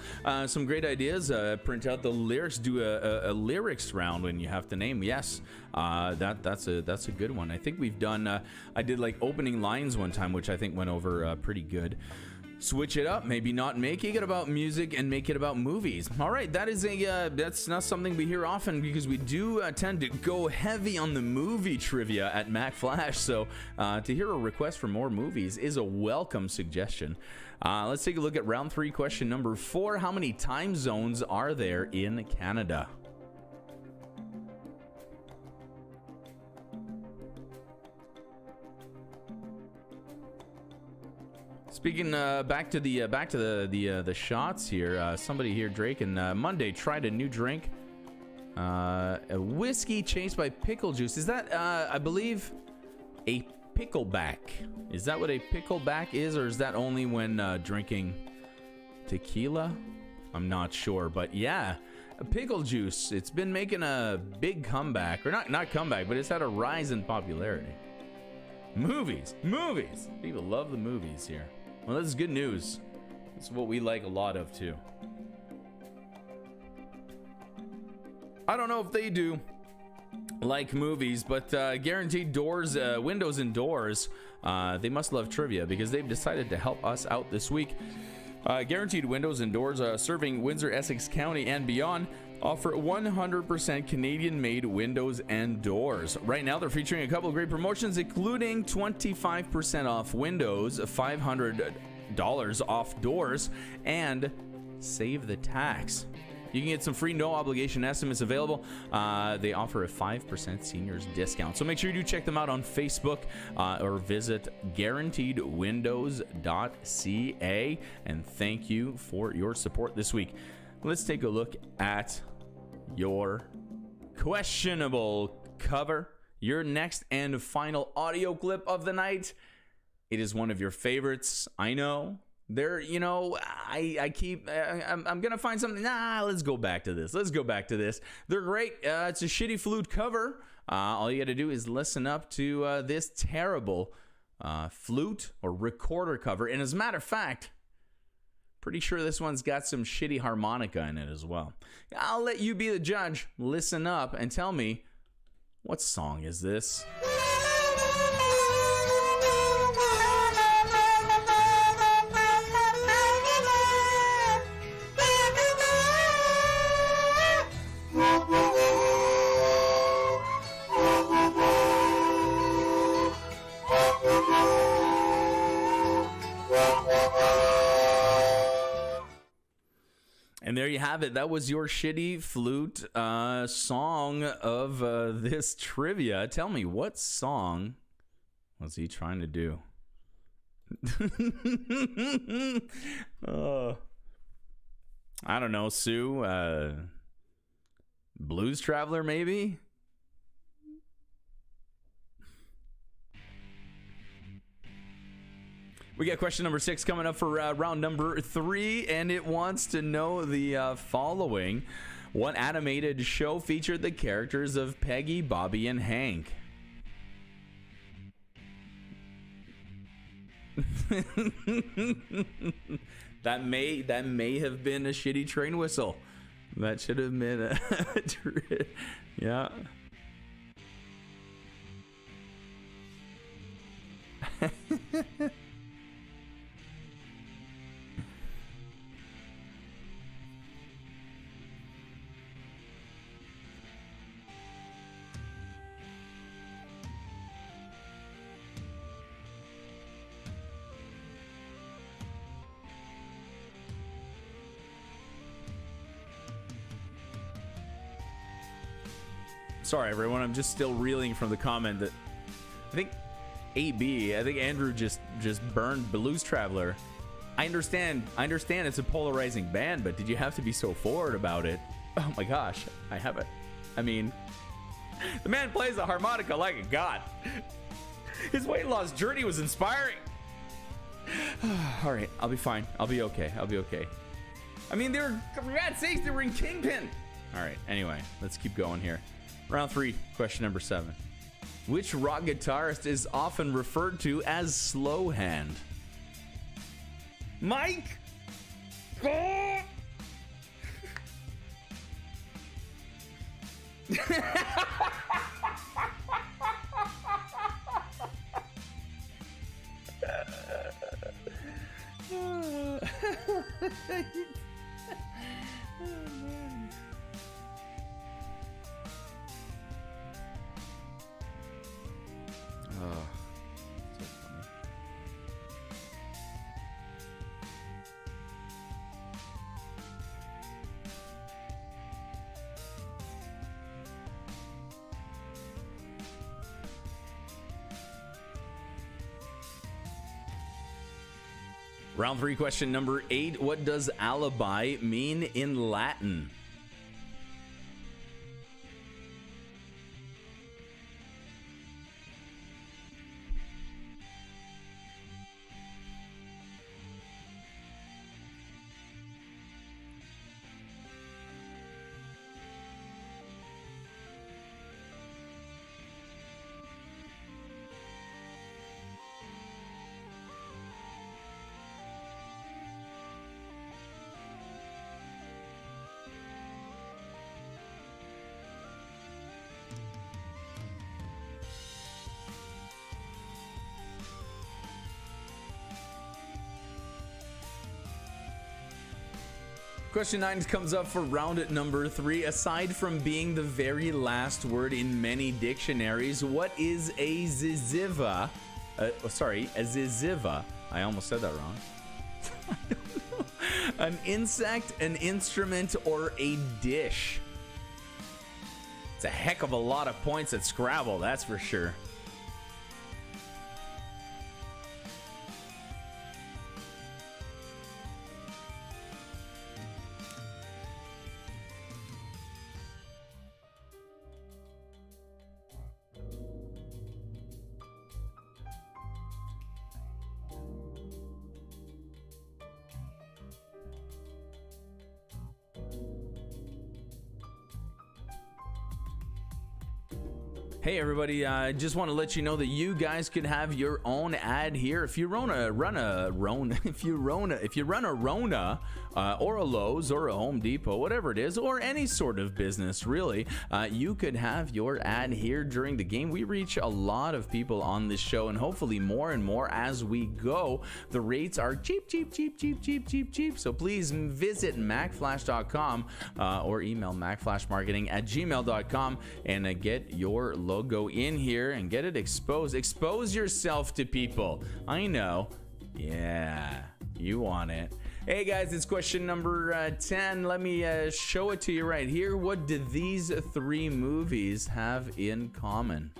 Some great ideas. Print out the lyrics. Do a lyrics round when you have to name. Yes, that's a good one. I think we've done. I did like opening lines one time, which I think went over pretty good. Switch it up, maybe not make it about music and make it about movies. All right, that is that's not something we hear often because we do tend to go heavy on the movie trivia at Mac Flash. So to hear a request for more movies is a welcome suggestion. Let's take a look at round 3, question number 4. How many time zones are there in Canada? Speaking back to the shots here. Somebody here, Drake and Monday tried a new drink, a whiskey chased by pickle juice. Is that I believe a pickleback? Is that what a pickleback is, or is that only when drinking tequila? I'm not sure, but yeah, a pickle juice. It's been making a big comeback, or not comeback, but it's had a rise in popularity. Movies. People love the movies here. Well, this is good news. This is what we like a lot of, too. I don't know if they do like movies, but Guaranteed Doors, Windows and Doors, they must love trivia because they've decided to help us out this week. Guaranteed Windows and Doors, serving Windsor, Essex County and beyond, offer 100% Canadian-made windows and doors. Right now, they're featuring a couple of great promotions, including 25% off windows, $500 off doors, and save the tax. You can get some free no-obligation estimates available. They offer a 5% seniors discount. So make sure you do check them out on Facebook or visit guaranteedwindows.ca. And thank you for your support this week. Let's take a look at your questionable cover. Your next and final audio clip of the night. It is one of your favorites. I know. I'm gonna find something. Let's go back to this. They're great. It's a shitty flute cover. All you gotta do is listen up to this terrible flute or recorder cover. And as a matter of fact, pretty sure this one's got some shitty harmonica in it as well. I'll let you be the judge. Listen up and tell me, what song is this? And there you have it. That was your shitty flute song of this trivia. Tell me, what song was he trying to do? I don't know, Sue. Blues Traveler, maybe? We got question number 6 coming up for round number 3, and it wants to know the following. What animated show featured the characters of Peggy, Bobby, and Hank? That may have been a shitty train whistle. That should have been a yeah. Sorry, everyone. I'm just still reeling from the comment that I think Andrew just burned Blues Traveler. I understand it's a polarizing band, but did you have to be so forward about it? Oh my gosh, I haven't. I mean, the man plays the harmonica like a god. His weight loss journey was inspiring. All right, I'll be fine. I'll be okay. I mean, for God's sakes, they were in Kingpin. All right, anyway, let's keep going here. Round 3, question number 7. Which rock guitarist is often referred to as slow hand? Mike! Round 3, question number 8. What does alibi mean in Latin? Question 9 comes up for round number 3. Aside from being the very last word in many dictionaries, what is a ziziva? A ziziva. I almost said that wrong. I don't know. An insect, an instrument, or a dish? It's a heck of a lot of points at Scrabble, that's for sure. Hey everybody, I just want to let you know that you guys could have your own ad here. If you run a Rona or a Lowe's or a Home Depot, whatever it is, or any sort of business really, you could have your ad here during the game. We reach a lot of people on this show, and hopefully more and more as we go. The rates are cheap. So please visit MackFlash.com or email MackFlashMarketing@gmail.com and get your logo in here and get it exposed. Expose yourself to people. I know. Yeah, you want it. Hey guys, it's question number 10. Let me show it to you right here. What do these 3 movies have in common?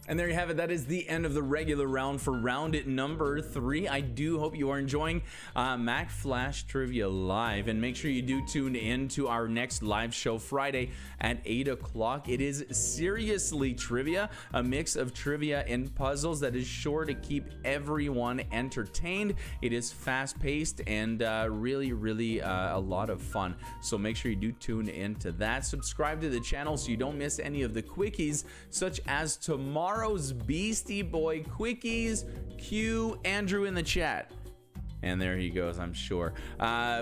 And there you have it. That is the end of the regular round for round number 3. I do hope you are enjoying Mack Flash Trivia Live. And make sure you do tune in to our next live show Friday at 8 o'clock. It is seriously trivia, a mix of trivia and puzzles that is sure to keep everyone entertained. It is fast-paced and really a lot of fun. So make sure you do tune into that. Subscribe to the channel so you don't miss any of the quickies, such as tomorrow's Beastie Boy quickies. Cue Andrew in the chat. And there he goes, I'm sure.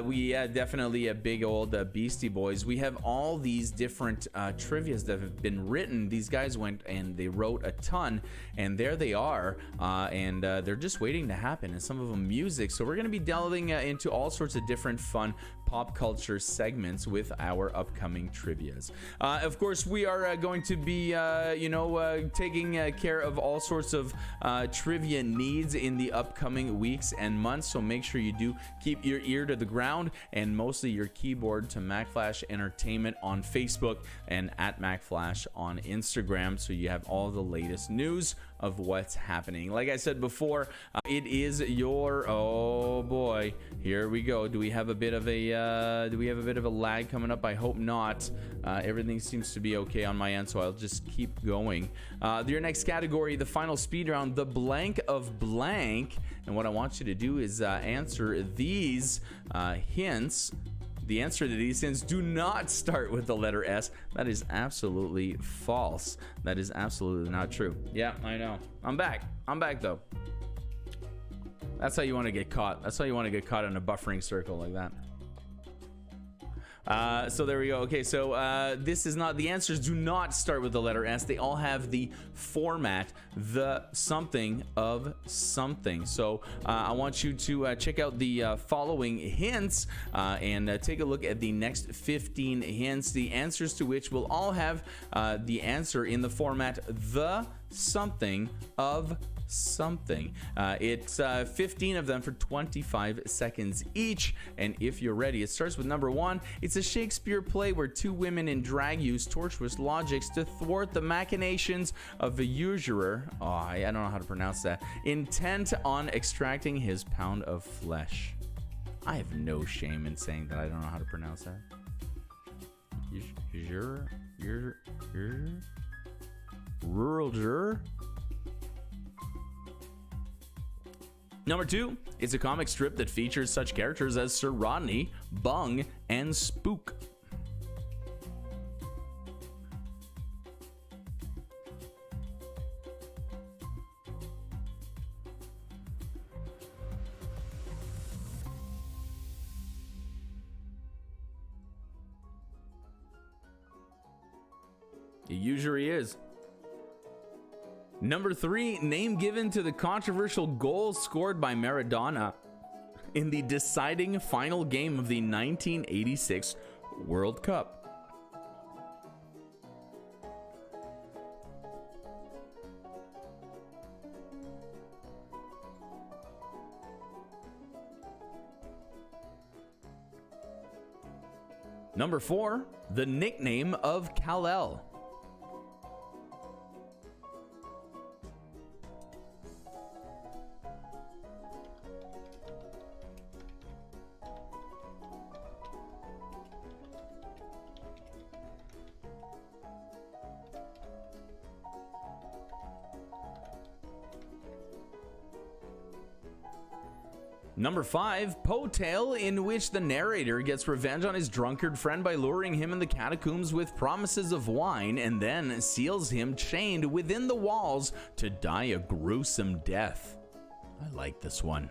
We definitely a big old Beastie Boys. We have all these different trivias that have been written. These guys went and they wrote a ton, and there they are. And they're just waiting to happen, and some of them music. So we're going to be delving into all sorts of different fun pop culture segments with our upcoming trivias. Of course, we are going to be, taking care of all sorts of trivia needs in the upcoming weeks and months. So make sure you do keep your ear to the ground and mostly your keyboard to MacFlash Entertainment on Facebook and at MacFlash on Instagram, so you have all the latest news of what's happening. Like I said before, it is your, oh boy, here we go. Do we have a bit of a lag coming up? I hope not. Everything seems to be okay on my end, so I'll just keep going. Your next category, the final speed round, the blank of blank, and what I want you to do is answer these hints. The answer to these hints do not start with the letter S. That is absolutely false. That is absolutely not true. Yeah, I know. I'm back. I'm back, though. That's how you want to get caught. That's how you want to get caught in a buffering circle like that. So there we go. Okay, so this is not, the answers do not start with the letter S. They all have the format, the something of something. So I want you to check out the following hints and take a look at the next 15 hints, the answers to which will all have the answer in the format the something of something. It's 15 of them for 25 seconds each, and if you're ready, it starts with number 1. It's a Shakespeare play where two women in drag use tortuous logics to thwart the machinations of a usurer, I don't know how to pronounce that, intent on extracting his pound of flesh. I have no shame in saying that I don't know how to pronounce that. Rural juror. Number 2, it's a comic strip that features such characters as Sir Rodney, Bung, and Spook. It usually is. Number 3, name given to the controversial goal scored by Maradona in the deciding final game of the 1986 World Cup. Number 4, the nickname of Kal-El. Number 5, Poe tale in which the narrator gets revenge on his drunkard friend by luring him in the catacombs with promises of wine and then seals him chained within the walls to die a gruesome death. I like this one.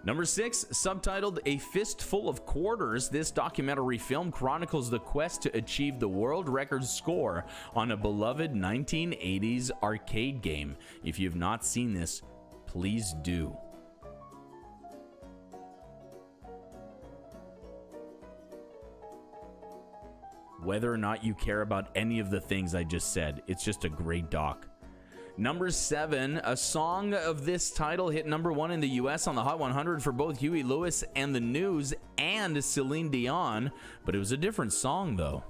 Number 6, subtitled A Fistful of Quarters, this documentary film chronicles the quest to achieve the world record score on a beloved 1980s arcade game. If you've not seen this, please do. Whether or not you care about any of the things I just said, it's just a great doc. Number 7, a song of this title hit number 1 in the US on the Hot 100 for both Huey Lewis and the News and Celine Dion, but it was a different song though.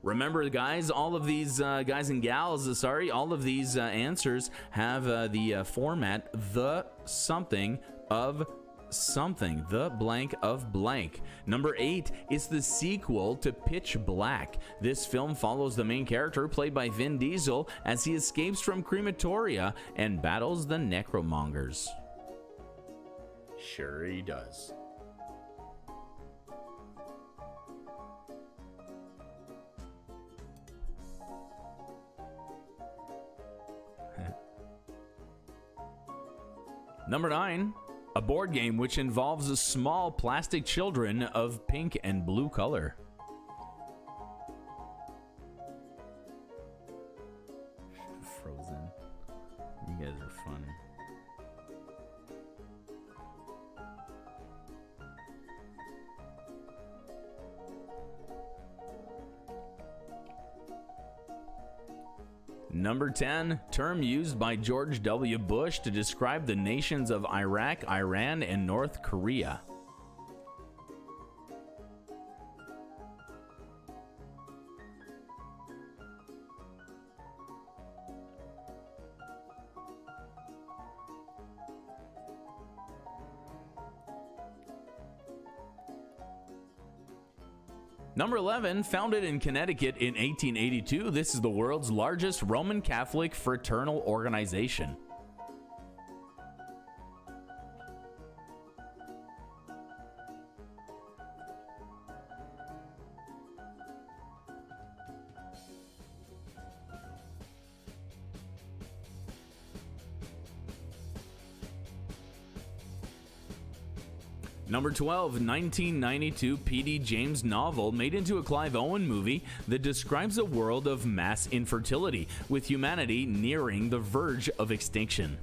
Remember, guys, all of these guys and gals, all of these answers have the format the something of something, the blank of blank. Number 8 is the sequel to Pitch Black. This film follows the main character, played by Vin Diesel, as he escapes from crematoria and battles the necromongers. Sure he does. Number 9, A board game which involves small plastic children of pink and blue color. Frozen. You guys are funny. Number 10, term used by George W. Bush to describe the nations of Iraq, Iran, and North Korea. Number 11, founded in Connecticut in 1882, this is the world's largest Roman Catholic fraternal organization. Number 12, 1992 P.D. James novel made into a Clive Owen movie that describes a world of mass infertility, with humanity nearing the verge of extinction.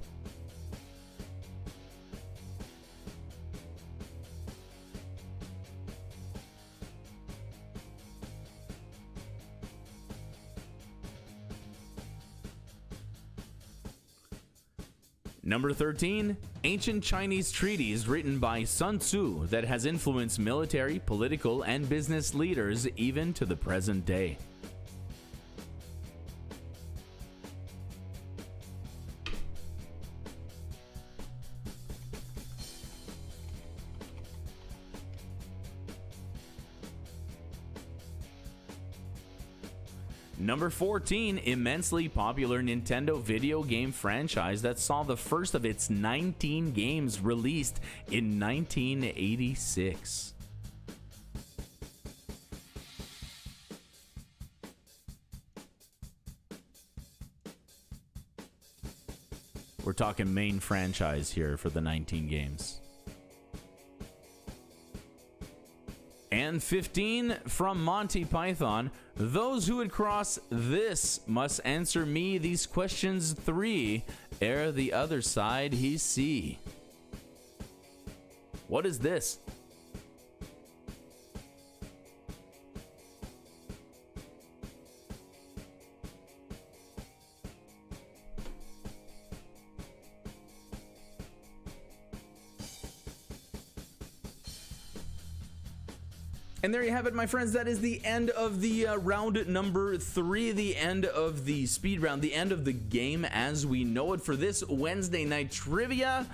Number 13, ancient Chinese treatise written by Sun Tzu that has influenced military, political, and business leaders even to the present day. Number 14, immensely popular Nintendo video game franchise that saw the first of its 19 games released in 1986. We're talking main franchise here for the 19 games. And 15, from Monty Python, those who would cross this must answer me these questions 3, ere the other side he see. What is this? And there you have it, my friends. That is the end of the round number 3, the end of the speed round, the end of the game as we know it for this Wednesday night trivia.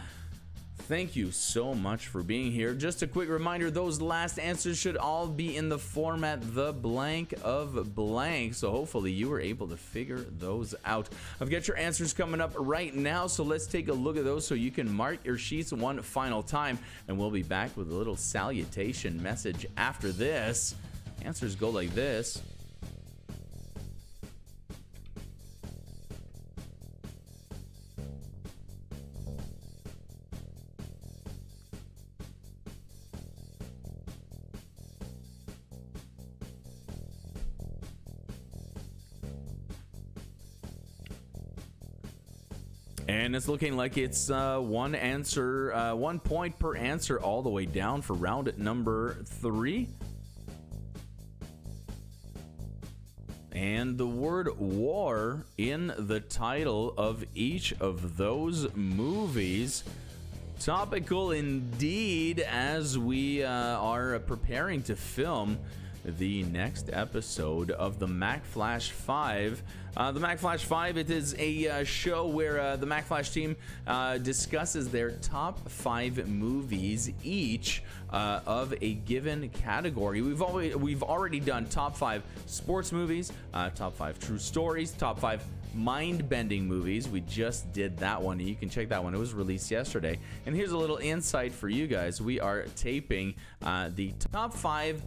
Thank you so much for being here. Just a quick reminder, those last answers should all be in the format the blank of blank. So hopefully you were able to figure those out. I've got your answers coming up right now, so let's take a look at those so you can mark your sheets one final time. And we'll be back with a little salutation message after this. Answers go like this. And it's looking like it's one answer, 1 point per answer all the way down for round number 3. And the word war in the title of each of those movies. Topical indeed as we are preparing to film the next episode of the Mack Flash 5. The Mack Flash 5, it is a show where the Mack Flash team discusses their top 5 movies each of a given category. We've already done top 5 sports movies, top 5 true stories, top 5 mind-bending movies. We just did that one, and you can check that one. It was released yesterday. And here's a little insight for you guys. We are taping the top 5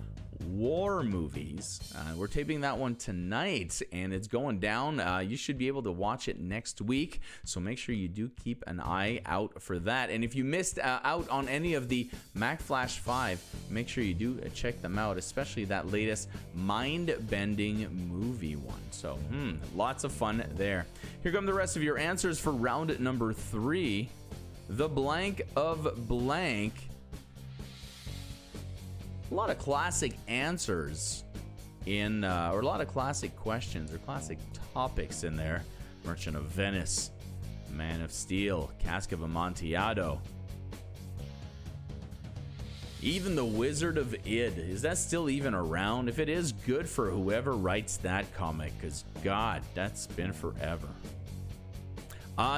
war movies. We're taping that one tonight, and it's going down. You should be able to watch it next week, so make sure you do keep an eye out for that. And if you missed out on any of the Mack Flash 5, make sure you do check them out, especially that latest mind-bending movie one. So, lots of fun there. Here come the rest of your answers for round number 3. The blank of blank. A lot of classic answers in, or a lot of classic questions or classic topics in there. Merchant of Venice, Man of Steel, Cask of Amontillado. Even The Wizard of Id. Is that still even around? If it is, good for whoever writes that comic, because God, that's been forever.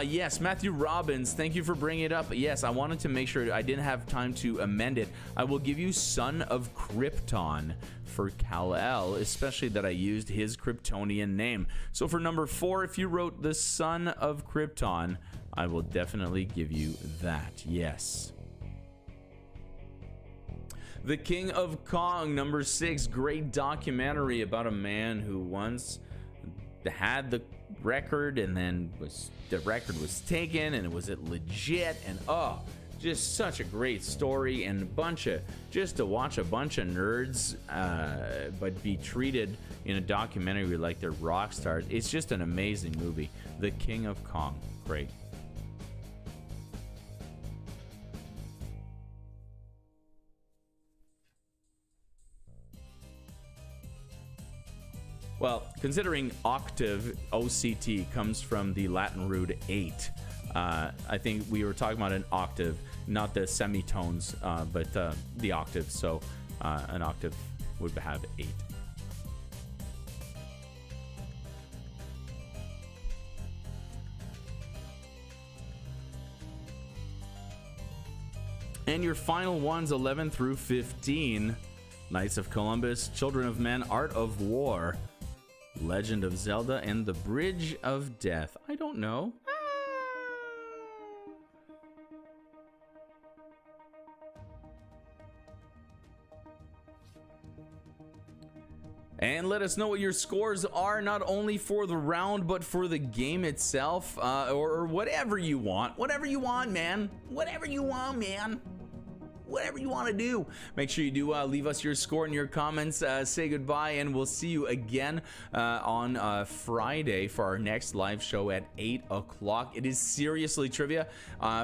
Yes, Matthew Robbins, thank you for bringing it up. Yes, I wanted to make sure I didn't have time to amend it. I will give you Son of Krypton for Kal-El, especially that I used his Kryptonian name. So for number 4, if you wrote the Son of Krypton, I will definitely give you that. Yes. The King of Kong, number 6, great documentary about a man who once had the record and then the record was taken, and was it legit? And just such a great story, and just to watch a bunch of nerds but be treated in a documentary like they're rock stars. It's just an amazing movie. The King of Kong, great. Well, considering octave, OCT, comes from the Latin root 8. I think we were talking about an octave, not the semitones, but the octave. So an octave would have 8. And your final ones, 11 through 15. Knights of Columbus, Children of Men, Art of War, Legend of Zelda, and The Bridge of Death. I don't know. And let us know what your scores are, not only for the round, but for the game itself, or whatever you want. Whatever you want, man. Whatever you want, man. Whatever you want to do. Make sure you do leave us your score in your comments. Say goodbye, and we'll see you again on Friday for our next live show at 8 o'clock. It is Seriously Trivia.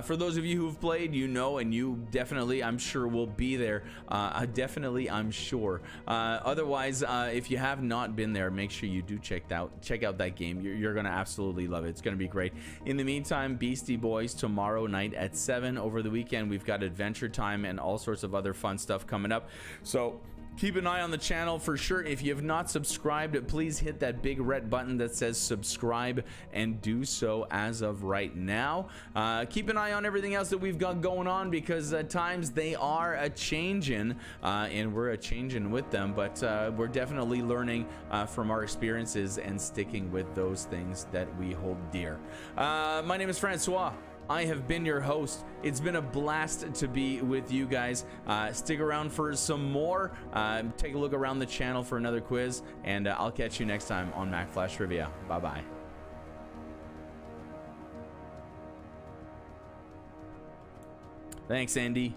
For those of you who've played, you know, and you definitely, I'm sure, will be there. Definitely, I'm sure. Otherwise, if you have not been there, make sure you do check out that game. You're going to absolutely love it. It's going to be great. In the meantime, Beastie Boys tomorrow night at 7. Over the weekend, we've got Adventure Time and all sorts of other fun stuff coming up. So keep an eye on the channel for sure. If you have not subscribed, please hit that big red button that says subscribe and do so as of right now. Keep an eye on everything else that we've got going on, because at times they are a-changing, and we're a-changing with them, but we're definitely learning from our experiences and sticking with those things that we hold dear. My name is François. I have been your host. It's been a blast to be with you guys. Stick around for some more. Take a look around the channel for another quiz, and I'll catch you next time on Mack Flash Trivia. Bye-bye. Thanks, Andy.